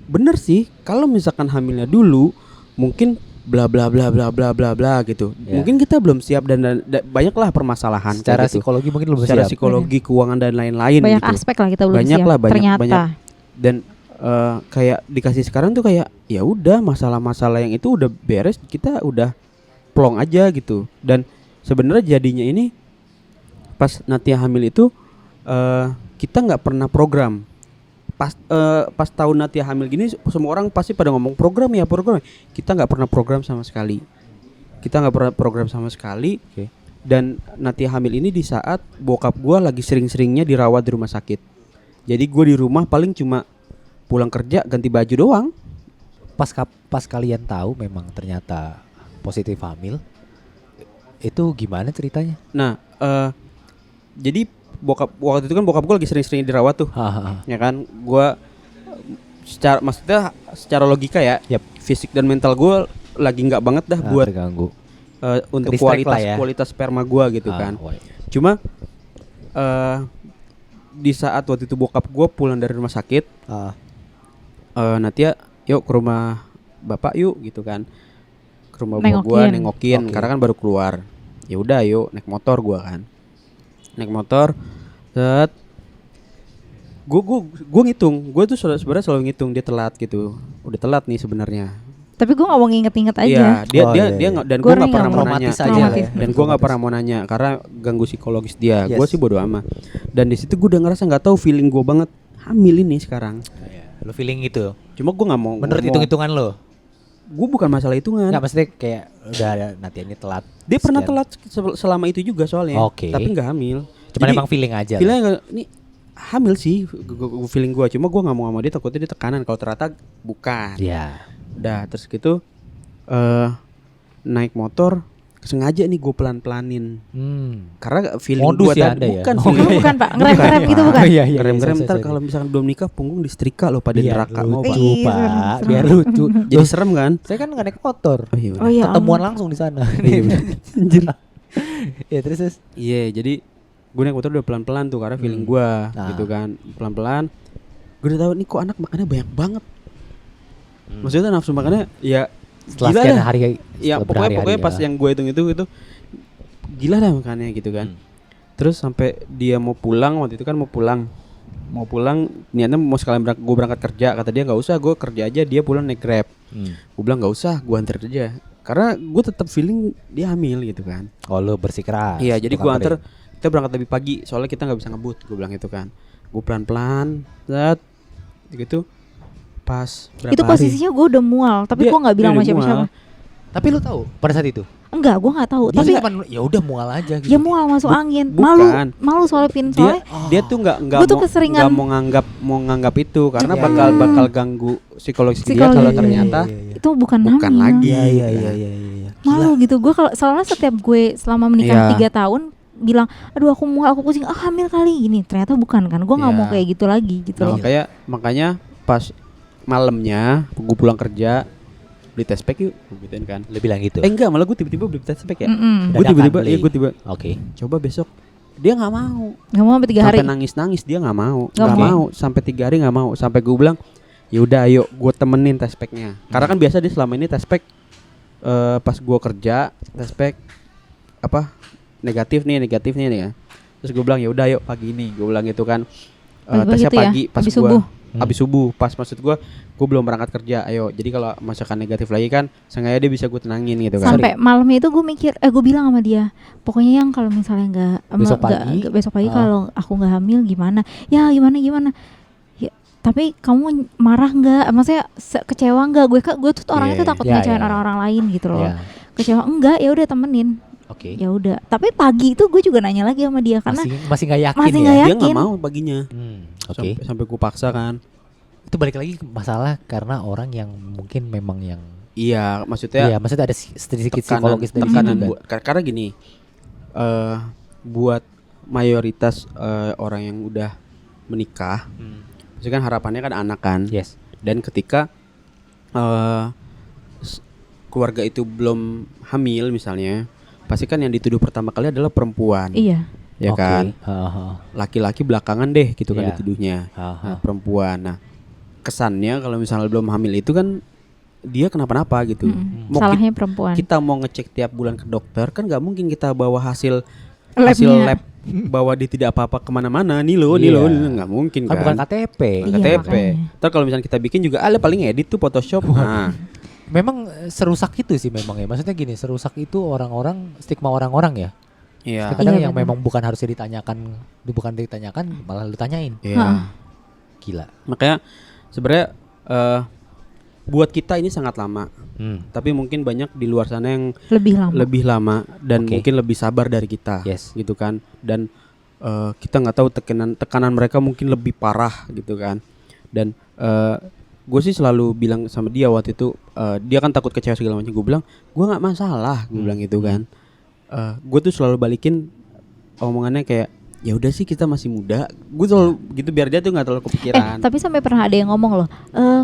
bener sih, kalau misalkan hamilnya dulu mungkin bla bla bla bla bla bla bla gitu. Ya. Mungkin kita belum siap dan banyaklah permasalahan Secara kayak gitu. psikologi mungkin belum Secara siap. psikologi, keuangan dan lain-lain Banyak gitu. aspek lah kita belum Banyak siap. lah, Ternyata. banyak. Dan kayak dikasih sekarang tuh kayak ya udah, masalah-masalah yang itu udah beres, kita udah plong aja gitu. Dan sebenarnya jadinya ini pas Natia hamil itu kita nggak pernah program. Pas tahun Natia hamil gini semua orang pasti pada ngomong program. Kita nggak pernah program sama sekali. Oke. Dan Natia hamil ini di saat bokap gue lagi sering-seringnya dirawat di rumah sakit. Jadi gue di rumah paling cuma pulang kerja ganti baju doang. Pas kalian tahu memang ternyata positif hamil, itu gimana ceritanya? Nah, jadi waktu itu kan bokap gue lagi sering-sering dirawat tuh. Hahaha. Ya kan, gue secara logika ya, Yap. fisik dan mental gue lagi nggak banget dah Nah, buat terganggu. untuk Ke-distract lah ya. kualitas sperma gue gitu kan. Woi. Cuma di saat waktu itu bokap gue pulang dari rumah sakit, Natia, yuk ke rumah bapak yuk gitu kan, ke rumah bapak gue nengokin. Oke. Karena kan baru keluar. Ya udah yuk, naik motor gue kan, set. Gue ngitung, gue tuh sebenarnya selalu ngitung dia telat gitu, udah telat nih sebenarnya. Tapi gue nggak mau nginget-nginget aja. Iya, dia Oh, dia iya, dia iya. nggak, dan Gua gue nggak nggak pernah mau nanya. traumatis aja lah lah ya. Dan gue nggak pernah mau nanya karena ganggu psikologis dia. Yes. Gue sih bodo amat. Dan di situ gue udah ngerasa nggak tahu feeling gue banget hamil ini sekarang. Lo feeling itu. Cuma gue nggak mau. Menurut hitung-hitungan lo. Gue bukan masalah hitungan. Enggak, maksudnya kayak udah ada Natia ini telat. Dia pernah sekian. telat selama itu juga soalnya. Oke. Tapi nggak hamil. Cuman Jadi, emang feeling aja. feelingnya nggak, ini hamil sih. Feeling gue. Cuma gue nggak mau sama dia, takutnya dia tekanan. Kalau ternyata bukan. Iya. Udah terus gitu naik motor sengaja nih gue pelan-pelanin. Karena feeling Modus gue ya Anda ya? bukan Oh, feeling. Bukan pak, ngerem-ngerem gitu bukan? Iya, iya. Ngerem-ngerem sorry, ntar sorry. kalau misalkan belum nikah punggung disetrika loh pada biar neraka mau pak. lucu, Iya, Pak. serem. Biar lucu. Jadi serem kan? Saya kan nggak naik motor. Oh iya. Oh iya. Ketemuan langsung di sana. Iya, bener. Anjir. Ya terus. Iya, jadi gue naik motor udah pelan-pelan tuh karena feeling gue gitu kan, pelan-pelan. Gue udah tahu nih kok anak makannya banyak banget. Maksudnya nafsu makannya ya Setelah gila sekian dah. hari Ya setelah pokoknya berhari-hari pas ya. yang gue hitung itu gila dah makannya gitu kan. Terus sampai dia mau pulang, waktu itu kan mau pulang niatnya mau sekalian gue berangkat kerja, kata dia nggak usah, gue kerja aja, dia pulang naik Grab. Gue bilang nggak usah, gue antar aja karena gue tetap feeling dia hamil gitu kan. Oh lo bersikeras. Iya, jadi untuk gue antar, anterin. kita berangkat lebih pagi soalnya kita nggak bisa ngebut, gue bilang itu kan. Gue pelan-pelan, gitu. Pas berapa Itu hari? posisinya gue udah mual, tapi Dia- gue nggak bilang dia sama udah siapa-siapa. mual. Tapi lu tahu pada saat itu. Enggak, gue nggak tahu. Dia Tapi kapan ya udah mual aja gitu. ya mual masuk angin. bukan. Malu soalnya Pin, Dia soalnya dia tuh nggak Gua tuh keseringan- mau nganggap itu karena Iya. bakal ganggu psikologis dia Psikologi. kalau Iya, ternyata itu bukan bukan hamil. lagi. Iya. Malu gitu. Gue kalau soalnya setiap gue selama menikah Iya. 3 tahun bilang, aduh aku mual, aku pusing, hamil kali ini. Ternyata bukan kan. Gue nggak Iya. mau kayak gitu lagi gitu Nah, loh. makanya pas malamnya gue pulang kerja beli test pack yuk, gue gituin kan. Lu bilang gitu. Enggak, malah gue tiba-tiba beli test pack ya. Mm-mm. Gue tiba-tiba, Dadakan beli. gue tiba Oke. coba besok. Dia nggak mau. Nggak mau sampai 3 hari. Sampai nangis-nangis dia nggak mau. Nggak Nggak mau. mau. Sampai 3 hari nggak mau. Sampai gue bilang, ya udah, ayo gue temenin test packnya. Karena kan biasa dia selama ini test pack pas gue kerja test pack apa negatif nih nih ya. Terus gue bilang ya udah yuk pagi ini. Gue bilang gitu kan. Pagi-pagi Tesnya gitu ya? pagi pas Habis gue subuh? habis subuh. Pas maksud gue belum berangkat kerja. Ayo, jadi kalau masakan negatif lagi kan, sengaja dia bisa gue tenangin gitu kan. Sampai malam itu gue mikir, gue bilang sama dia, pokoknya yang kalau misalnya besok pagi kalau aku nggak hamil gimana? Ya gimana? Ya, tapi kamu marah nggak? Maksudnya kecewa nggak? Gue tuh orangnya tuh takut ngecewain orang-orang lain gitu loh. Kecewa enggak? Ya udah temenin. Oke. Ya udah. Tapi pagi itu gue juga nanya lagi sama dia karena masih nggak yakin masih ya. nggak Dia yakin. nggak mau paginya. Oke. Sampai gue paksa kan. Itu balik lagi ke masalah karena orang yang mungkin memang yang Iya, maksudnya maksudnya ada sedikit psikologis dari tekanan situ kan. karena gini, buat mayoritas orang yang udah menikah, maksudnya kan harapannya kan anak kan. Yes. Dan ketika keluarga itu belum hamil misalnya, pasti kan yang dituduh pertama kali adalah perempuan. Iya. Ya Oke. kan. Heeh. Laki-laki belakangan deh gitu kan Iya. dituduhnya. Heeh. Nah, perempuan. Nah, kesannya kalau misalnya belum hamil itu kan dia kenapa-napa gitu. Mau Salahnya perempuan. kita mau ngecek tiap bulan ke dokter kan nggak mungkin kita bawa hasil Labnya. lab bawa dia tidak apa-apa kemana-mana nih lo Iya. nggak mungkin Kan kan. bukan KTP. Iya, KTP. makanya. Ntar kalau misalnya kita bikin juga paling edit tuh Photoshop. Nah, Memang serusak itu sih memang ya. Maksudnya gini, serusak itu orang-orang, stigma orang-orang ya. iya. Kadang Iya, yang benar. memang bukan harusnya ditanyakan malah lu tanyain. Iya. Gila. Makanya sebenarnya buat kita ini sangat lama. Hmm. Tapi mungkin banyak di luar sana yang Lebih lama. dan Oke. mungkin lebih sabar dari kita. Yes. Gitu kan. Dan kita nggak tahu tekanan mereka mungkin lebih parah gitu kan. Dan gue sih selalu bilang sama dia waktu itu, dia kan takut kecewa segala macam. Gue bilang gue nggak masalah, gue bilang gitu kan. Gue tuh selalu balikin omongannya kayak ya udah sih kita masih muda. Gue selalu gitu biar dia tuh nggak terlalu kepikiran. Tapi sampai pernah ada yang ngomong loh,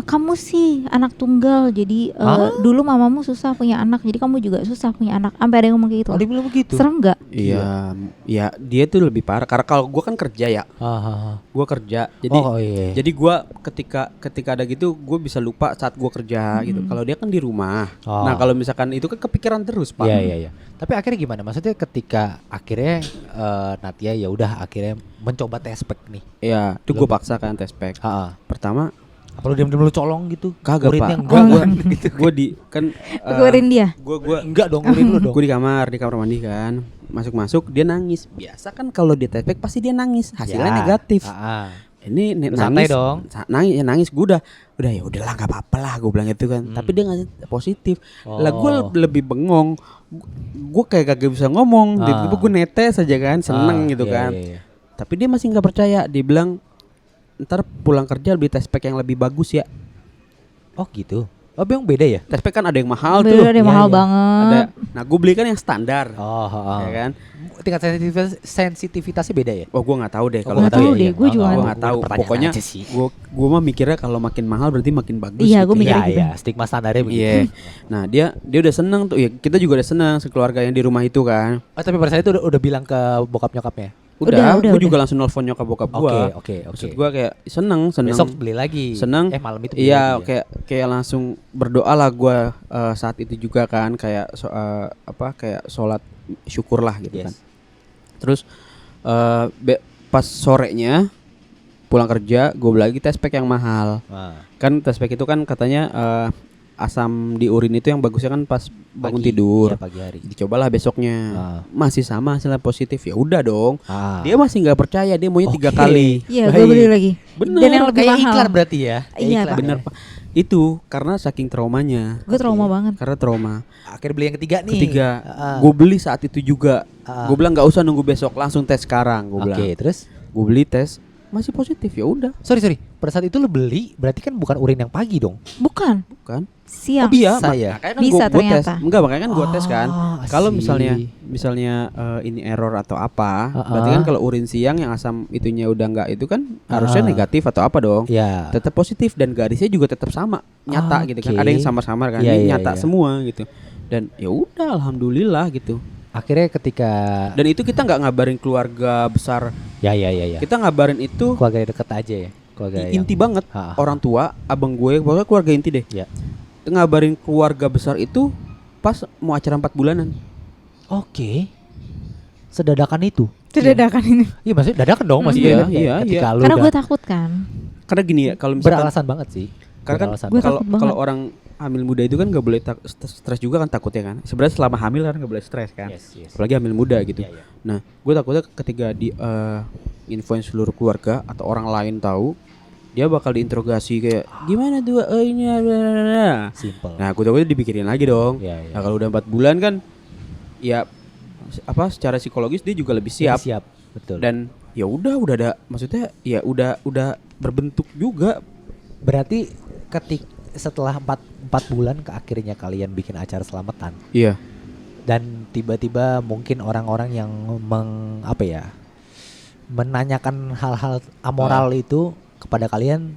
kamu sih anak tunggal, jadi dulu mamamu susah punya anak, jadi kamu juga susah punya anak. Sampai ada yang ngomong kayak gitu. Oh, dia bilang begitu. Serem nggak? Iya, ya dia tuh lebih parah karena kalau gue kan kerja ya, Ah. gue kerja, jadi Oh, iya. jadi gue ketika ada gitu gue bisa lupa saat gue kerja gitu. Kalau dia kan di rumah, Oh. nah kalau misalkan itu kan kepikiran terus pak. Iya. Tapi akhirnya gimana? Maksudnya ketika akhirnya Natia ya udah akhirnya mencoba tespek nih. Iya, itu gue paksa kan tes pack. Heeh. Pertama Apa lu diam-diam lu colong gitu? kagak pak, Muridnya enggak kan? Gitu. gue di kan Keluarin dia. gue Enggak dong, murid lu dong. gue di kamar mandi kan, masuk dia nangis. Biasa kan kalau dia tes pack pasti dia nangis, hasilnya Ya. negatif. Ah. Ini Lu santai dong. nangis gue udah ya udahlah nggak apa-apa lah gue bilang itu kan. Tapi dia nggak positif. Lah gue Oh. lebih bengong. Gue kayak kagak bisa ngomong. Tiba-tiba gue netes aja kan, seneng gitu Iya, kan. iya. Tapi dia masih nggak percaya. Dia bilang ntar pulang kerja beli test pack yang lebih bagus ya. Oh gitu. Oh memang beda ya? Test pack kan ada yang mahal Beda, tuh. ada yang Iya, mahal iya. banget. Nah gue beli kan yang standar. Oh, Ya kan. Tingkat sensitivitasnya beda ya? Oh gue nggak tahu deh kalau Nggak tahu deh, gue juga gue nggak nggak tahu. Pokoknya gue mah mikirnya kalau makin mahal berarti makin bagus. Iya, gitu gue ya. mikirnya Iya, gitu. iya, stigma standarnya begitu. Iya. Nah dia udah seneng tuh. Ya kita juga udah seneng sekeluarga yang di rumah itu kan. Oh, tapi pada saat itu udah bilang ke bokap nyokapnya. Udah, Gue udah. juga langsung nelfon nyokap bokap gua. Oke. Maksud gua kayak seneng. Besok beli lagi. Seneng. Malam itu beli Iya, lagi ya? kayak langsung berdoa lah gua saat itu juga kan kayak kayak sholat syukur lah gitu kan. Yes. Terus pas sorenya pulang kerja gue beli lagi test pack yang mahal. Wah. Kan test pack itu kan katanya asam di urin itu yang bagusnya kan pas bangun Pagi. tidur. Iya, pagi hari. Dicobalah besoknya. Masih sama hasilnya positif. Ya udah dong. Ah. Dia masih nggak percaya, dia maunya 3 Oke. kali. Iya, Baik. gue beli lagi. Bener. Dan yang lebih Kayak mahal. iklan berarti ya? Kayak Iya, iklan Pak. Bener ya? pak. Itu karena saking traumanya. Gue trauma banget. Karena trauma. Akhirnya beli yang ketiga nih. Ketiga, Ah. gue beli saat itu juga. Ah. Gue bilang nggak usah nunggu besok, langsung tes sekarang. Gue bilang. Oke, terus? Gue beli tes. masih positif ya udah. Sorry. Pada saat itu lo beli, berarti kan bukan urin yang pagi dong. Bukan. Siang. Oh iya, Saya. makanya kan Bisa gua tes. ternyata. Enggak, makanya kan gua tes kan. Ah, Kalau I see. misalnya ini error atau apa, berarti kan kalau urin siang yang asam itunya udah enggak itu kan harusnya negatif atau apa dong? Ya. Tetap positif dan garisnya juga tetap sama, nyata gitu kan. Oke. Ada yang samar-samar kan, Iya, ini iya, nyata iya. semua gitu. Dan ya udah alhamdulillah gitu. Akhirnya ketika Dan itu kita nggak ngabarin keluarga besar. ya. Kita ngabarin itu Keluarga deket aja ya. Keluarga inti banget. Ha. Orang tua, abang gue, pokoknya keluarga inti deh. Ya. Ngabarin keluarga besar itu pas mau acara 4 bulanan. Oke. Sedadakan itu. Dadakan ini. Iya maksudnya dadakan dong maksudnya Iya, kan kayak iya, ketika iya. lu Karena udah gue takut kan. Karena gini ya, kalau misalkan beralasan banget sih. karena kan Beralasan Gue banget. kalau takut banget. kalau orang hamil muda itu kan nggak boleh stres juga kan takutnya kan. Sebenarnya selama hamil kan nggak boleh stres kan. Yes. Apalagi hamil muda gitu. Iya, iya. Nah, gue takutnya ketika di infoin seluruh keluarga atau orang lain tahu, dia bakal diinterogasi kayak gimana tuh ini. Simple. Nah, gue takutnya dipikirin lagi dong. Iya, iya. Nah, kalau udah 4 bulan kan ya apa secara psikologis dia juga lebih siap. Siap. Betul. Dan ya udah ada maksudnya ya udah berbentuk juga. Berarti setelah 4 bulan ke akhirnya kalian bikin acara selamatan Iya. dan tiba-tiba mungkin orang-orang yang menanyakan hal-hal amoral itu kepada kalian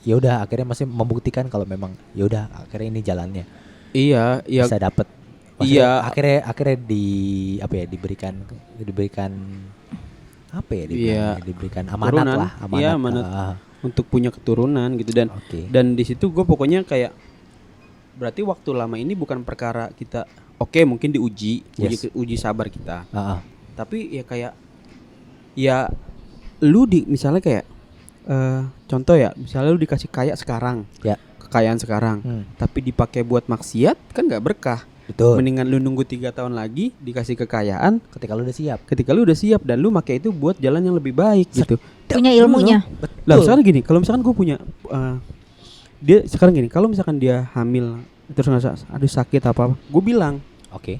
ya udah akhirnya masih membuktikan kalau memang ya udah akhirnya ini jalannya Iya, iya. bisa dapet. Iya. Akhirnya diberikan Iya. diberikan amanat Keturunan. lah, amanat. Iya, amanat. Untuk punya keturunan gitu Oke. dan di situ gue pokoknya kayak berarti waktu lama ini bukan perkara kita mungkin diuji Yes. uji sabar kita, Heeh. tapi ya kayak ya lu misalnya kayak contoh ya misalnya lu dikasih kaya sekarang, Ya. kekayaan sekarang, tapi dipakai buat maksiat kan nggak berkah. Betul. Mendingan lu nunggu 3 tahun lagi dikasih kekayaan Ketika lu udah siap. ketika lu udah siap dan lu pakai itu buat jalan yang lebih baik gitu. Punya ilmunya. Lah sekarang gini, kalau misalkan gue punya dia sekarang gini, kalau misalkan dia hamil terus nggak aduh sakit apa, gue bilang Oke.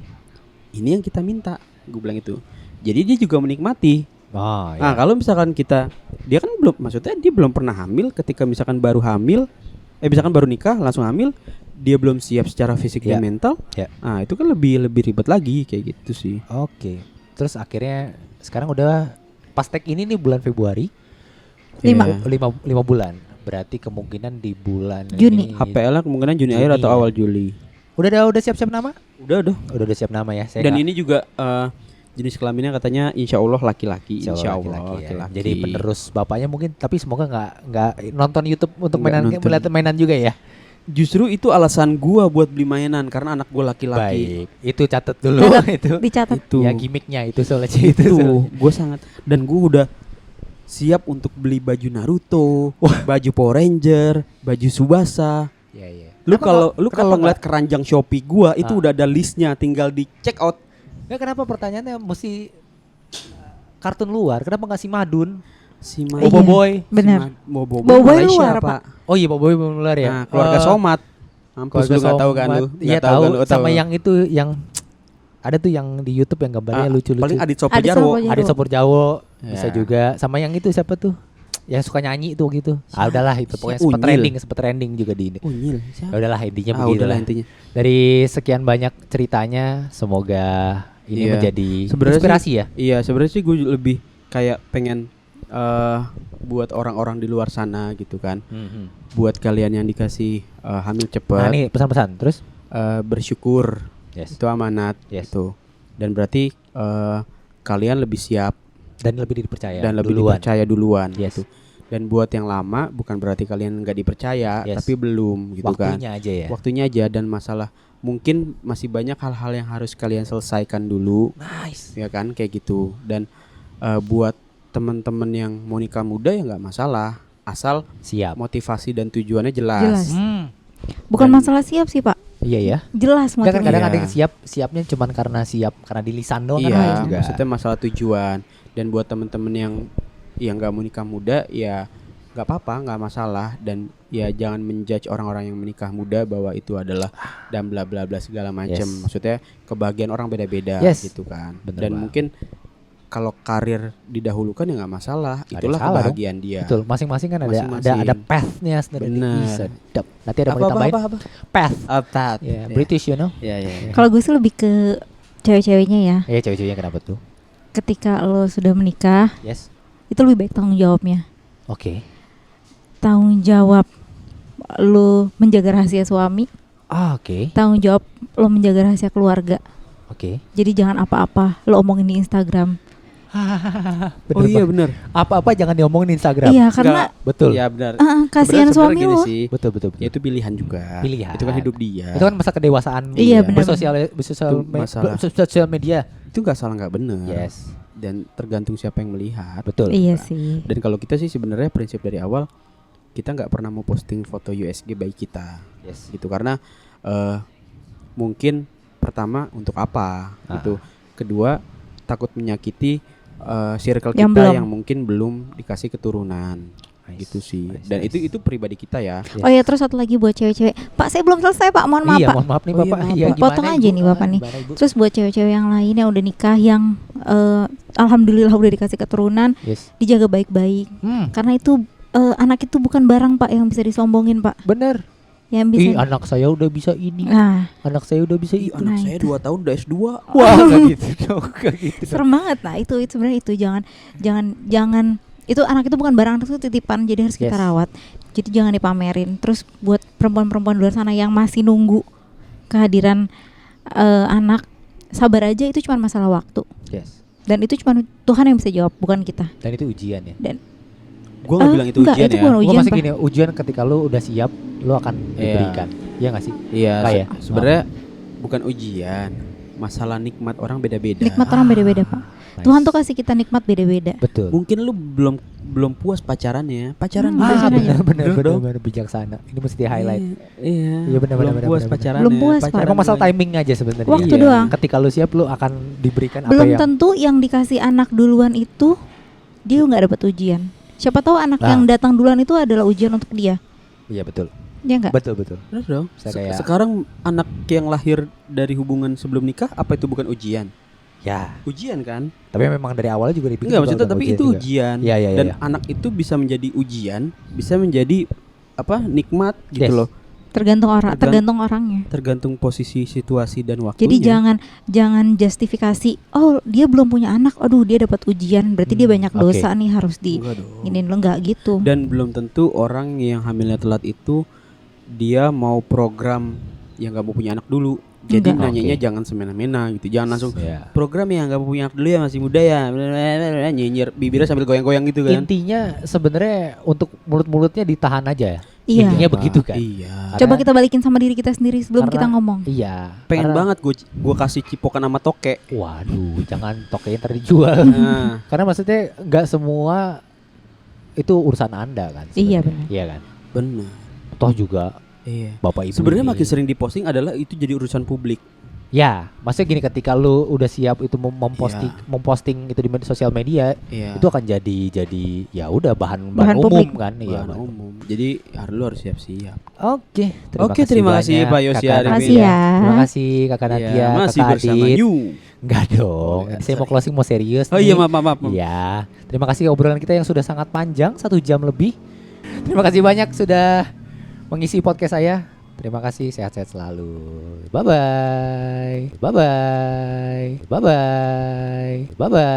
ini yang kita minta, gue bilang itu. Jadi dia juga menikmati. Oh, Nah ya. kalau misalkan dia kan belum, maksudnya dia belum pernah hamil, ketika misalkan baru hamil, misalkan baru nikah langsung hamil, dia belum siap secara fisik Ya. dan mental. Ya. Nah itu kan lebih ribet lagi kayak gitu sih. Oke. Terus akhirnya sekarang udah pas tag ini nih bulan Februari. 5. Iya. 5 bulan. Berarti kemungkinan di bulan Juni. ini HPL-nya kemungkinan Juni akhir atau ya. awal Juli. Udah siap-siap nama? Udah. Udah siap nama ya. Saya Dan nggak- ini juga jenis kelaminnya katanya insya Allah laki-laki. Insya Allah laki-laki ya. Jadi penerus bapaknya mungkin, tapi semoga nggak nonton YouTube untuk Nggak nonton. melihat mainan juga ya. Justru itu alasan gua buat beli mainan karena anak gua laki-laki. Baik, itu catat dulu Catat, itu. dicatat. Itu. Ya gimmicknya itu soalnya itu. Itu gua sangat, dan gua udah siap untuk beli baju Naruto, baju Power Ranger, baju Tsubasa. Iya. Lu kalau kenapa ngeliat keranjang Shopee gua itu udah ada listnya, tinggal di check out. Ya kenapa pertanyaannya mesti kartun luar? Kenapa nggak si Madun? Si Iya. Bobo Boy. Bener. Bobo Boboiboy Malaysia, luar, Pak. Oh iya Bobo Boy belum luar ya. Nah, keluarga Somat. Mampus lu nggak tahu kan lu? Iya Nggak tahu. kan lu? Sama yang itu yang ada tuh yang di YouTube yang gambarnya lucu-lucu. Paling Adit Sopo Adit Jarwo. Sopo Jarwo. Ada Sopur Jawo bisa Ya. juga. Sama yang itu siapa tuh? Yang suka nyanyi tuh gitu. Ah udahlah itu pokoknya sempat Unyil. trending juga di ini. Unyil. Ya udahlah intinya Ah, begitu udahlah lah. intinya. Dari sekian banyak ceritanya, semoga ini Iya. menjadi Sebenarnya inspirasi sih- ya. Iya, sebenarnya sih gue lebih kayak pengen buat orang-orang di luar sana gitu kan. Buat kalian yang dikasih hamil Nah cepat, nih pesan-pesan terus. bersyukur. Yes. Itu amanat Yes. gitu. Dan berarti kalian lebih siap Dan lebih dipercaya. dan lebih duluan. dipercaya duluan Yes. gitu. Dan buat yang lama bukan berarti kalian nggak dipercaya, Yes. tapi belum gitu kan. Waktunya aja ya. Waktunya aja, dan masalah mungkin masih banyak hal-hal yang harus kalian selesaikan dulu. Nice. Ya kan kayak gitu. Dan buat teman-teman yang mau nikah muda ya nggak masalah, asal Siap. motivasi dan tujuannya jelas. Jelas. Bukan Dan- masalah siap sih, Pak. Iya ya. Jelas Enggak kan motifnya. kadang Iya. ada yang siapnya cuman karena karena di lisan doang kan Iya, ada juga. maksudnya masalah tujuan. Dan buat teman-teman yang nggak mau nikah muda ya nggak apa-apa, nggak masalah. Dan ya jangan menjudge orang-orang yang menikah muda bahwa itu adalah dan bla bla bla segala macam. Yes. Maksudnya kebahagiaan orang beda-beda Yes. gitu kan. Bener Dan banget. mungkin kalau karir didahulukan ya nggak masalah. Nggak ada Itulah salah kebahagiaan dia. Betul, masing-masing kan Masing-masing. ada path-nya sebenarnya. Benar. Ih, sedap. Nanti ada mau ditambahin Apa? path. Uptat. Ya, British you know. Ya. Kalau gue sih lebih ke cewek-ceweknya ya. Ya cewek-ceweknya kenapa tuh? Ketika lo sudah menikah, Yes. itu lebih baik tanggung jawabnya. Oke. Tanggung jawab lo menjaga rahasia suami, Oke. tanggung jawab lo menjaga rahasia keluarga. Oke. Jadi jangan apa-apa lo omongin di Instagram. Oh iya benar. Apa-apa jangan diomongin di Instagram. Iya, karena Betul. Iya benar. kasihan Sebenarnya suami gini lo. sih. Betul. Ya itu pilihan juga. Pilihan. Itu kan hidup dia. Itu kan masa kedewasaan Iya, dia. benar. Bersosial media. Itu nggak salah nggak benar. Yes. Dan tergantung siapa yang melihat. Betul. Iya sih. Dan kalau kita sih sebenarnya prinsip dari awal kita nggak pernah mau posting foto USG bayi kita. Yes. Gitu karena mungkin pertama untuk apa gitu. Kedua takut menyakiti circle Yang kita belum. yang mungkin belum dikasih keturunan. Gitu sih. Dan itu pribadi kita ya. Oh ya, terus satu lagi buat cewek-cewek. Pak, saya belum selesai, Pak. Mohon maaf, Iya, Pak. mohon maaf nih Oh iya, Bapak. maaf, Iya, Pak. gimana, Potong Ibu? aja nih Bapak nih. Gimana, Ibu? Terus buat cewek-cewek yang lain yang udah nikah, yang alhamdulillah udah dikasih keturunan, Yes. dijaga baik-baik. Karena itu anak itu bukan barang, Pak, yang bisa disombongin, Pak. Bener. Yang Ih, bisa. anak saya udah bisa ini. Nah, Anak saya udah bisa Ih, itu. anak Nah, saya itu. 2 tahun udah S2. Wah, enggak gitu dong. Enggak gitu. serem banget. Nah, itu sebenarnya itu jangan itu anak itu bukan barang, itu titipan, jadi harus kita Yes. rawat. Jadi jangan dipamerin. Terus buat perempuan-perempuan di luar sana yang masih nunggu kehadiran anak, sabar aja, itu cuma masalah waktu. Yes. Dan itu cuma Tuhan yang bisa jawab, bukan kita. Dan itu ujian ya. Dan Gue nggak bilang itu enggak, ujian itu ya. bukan Gua ujian, masih Pak. gini, ujian ketika lu udah siap, lu akan Iya. diberikan. Iya enggak sih? Iya, Enggak ya? sebenarnya bukan ujian. Masalah nikmat orang beda-beda. Nikmat orang beda-beda, Pak. Nice. Tuhan tuh kasih kita nikmat beda-beda. Betul. Mungkin lu belum puas pacarannya. Pacaran pacaran aja. benar bijaksana. Ini mesti di highlight. Iya. Iya, benar, Belum benar, puas benar. pacarannya. Belum puas, Pak. Pacaran Emang masalah lagi. timing aja sebenarnya. Waktu Iya. doang. Ketika lu siap, lu akan diberikan Belum apa yang tentu yang dikasih anak duluan itu dia nggak dapat ujian. Siapa tahu anak Nah. yang datang duluan itu adalah ujian untuk dia. Iya betul. Ya enggak? Betul. Bener dong. Saya kayak- Sekarang anak yang lahir dari hubungan sebelum nikah apa itu bukan ujian? Ya, Ujian kan? tapi memang dari awalnya juga dipikir Enggak juga maksudnya udah tapi itu juga. ujian. Iya, iya, Dan iya. anak itu bisa menjadi ujian, bisa menjadi apa? Nikmat gitu Yes. loh. Tergantung orangnya. Tergantung posisi, situasi dan waktunya. Jadi jangan justifikasi. Oh, dia belum punya anak. Aduh, dia dapat ujian. Berarti dia banyak oke. dosa nih, harus di Enggak dong. ini lo enggak gitu. Dan belum tentu orang yang hamilnya telat itu dia mau program yang nggak mau punya anak dulu. Jadi Enggak. nanyanya Oke. jangan semena-mena gitu. Jangan langsung Ya. program yang nggak mau punya anak dulu ya, masih muda ya. Nyinyir bibirnya sambil goyang-goyang gitu kan. Intinya sebenarnya untuk mulut-mulutnya ditahan aja ya. Iya. Intinya begitu kan. Iya. Coba kita balikin sama diri kita sendiri sebelum Karena- kita ngomong. Iya. Pengen karena- banget gue kasih cipokan sama toke. Waduh, jangan tokein ntar dijual. Nah, Karena maksudnya nggak semua itu urusan Anda kan. Iya, sebenarnya. benar. Iya kan. benar. Toh juga Iya. Bapak Ibu. Sebenarnya ini- makin sering diposting adalah itu jadi urusan publik. Ya, maksudnya gini, ketika lu udah siap itu memposting itu di sosial media, Iya. itu akan jadi ya udah bahan Bahan umum publik. kan. Iya. Bahan umum. Jadi lu harus siap-siap. Oke, Oke, terima kasih, banyak, Pak Yosi Kakak Arifin. Nadia. Makasih ya. Terima kasih Kakak Nadia, Iya, masih Kakak bersama Adit. you. Enggak dong. Oh, Saya mau sorry. closing, mau serius. Oh nih. iya, maaf. Iya. Terima kasih obrolan kita yang sudah sangat panjang, 1 jam lebih. Terima kasih banyak sudah mengisi podcast saya. Terima kasih, sehat-sehat selalu. Bye bye. Bye bye. Bye bye. Bye bye.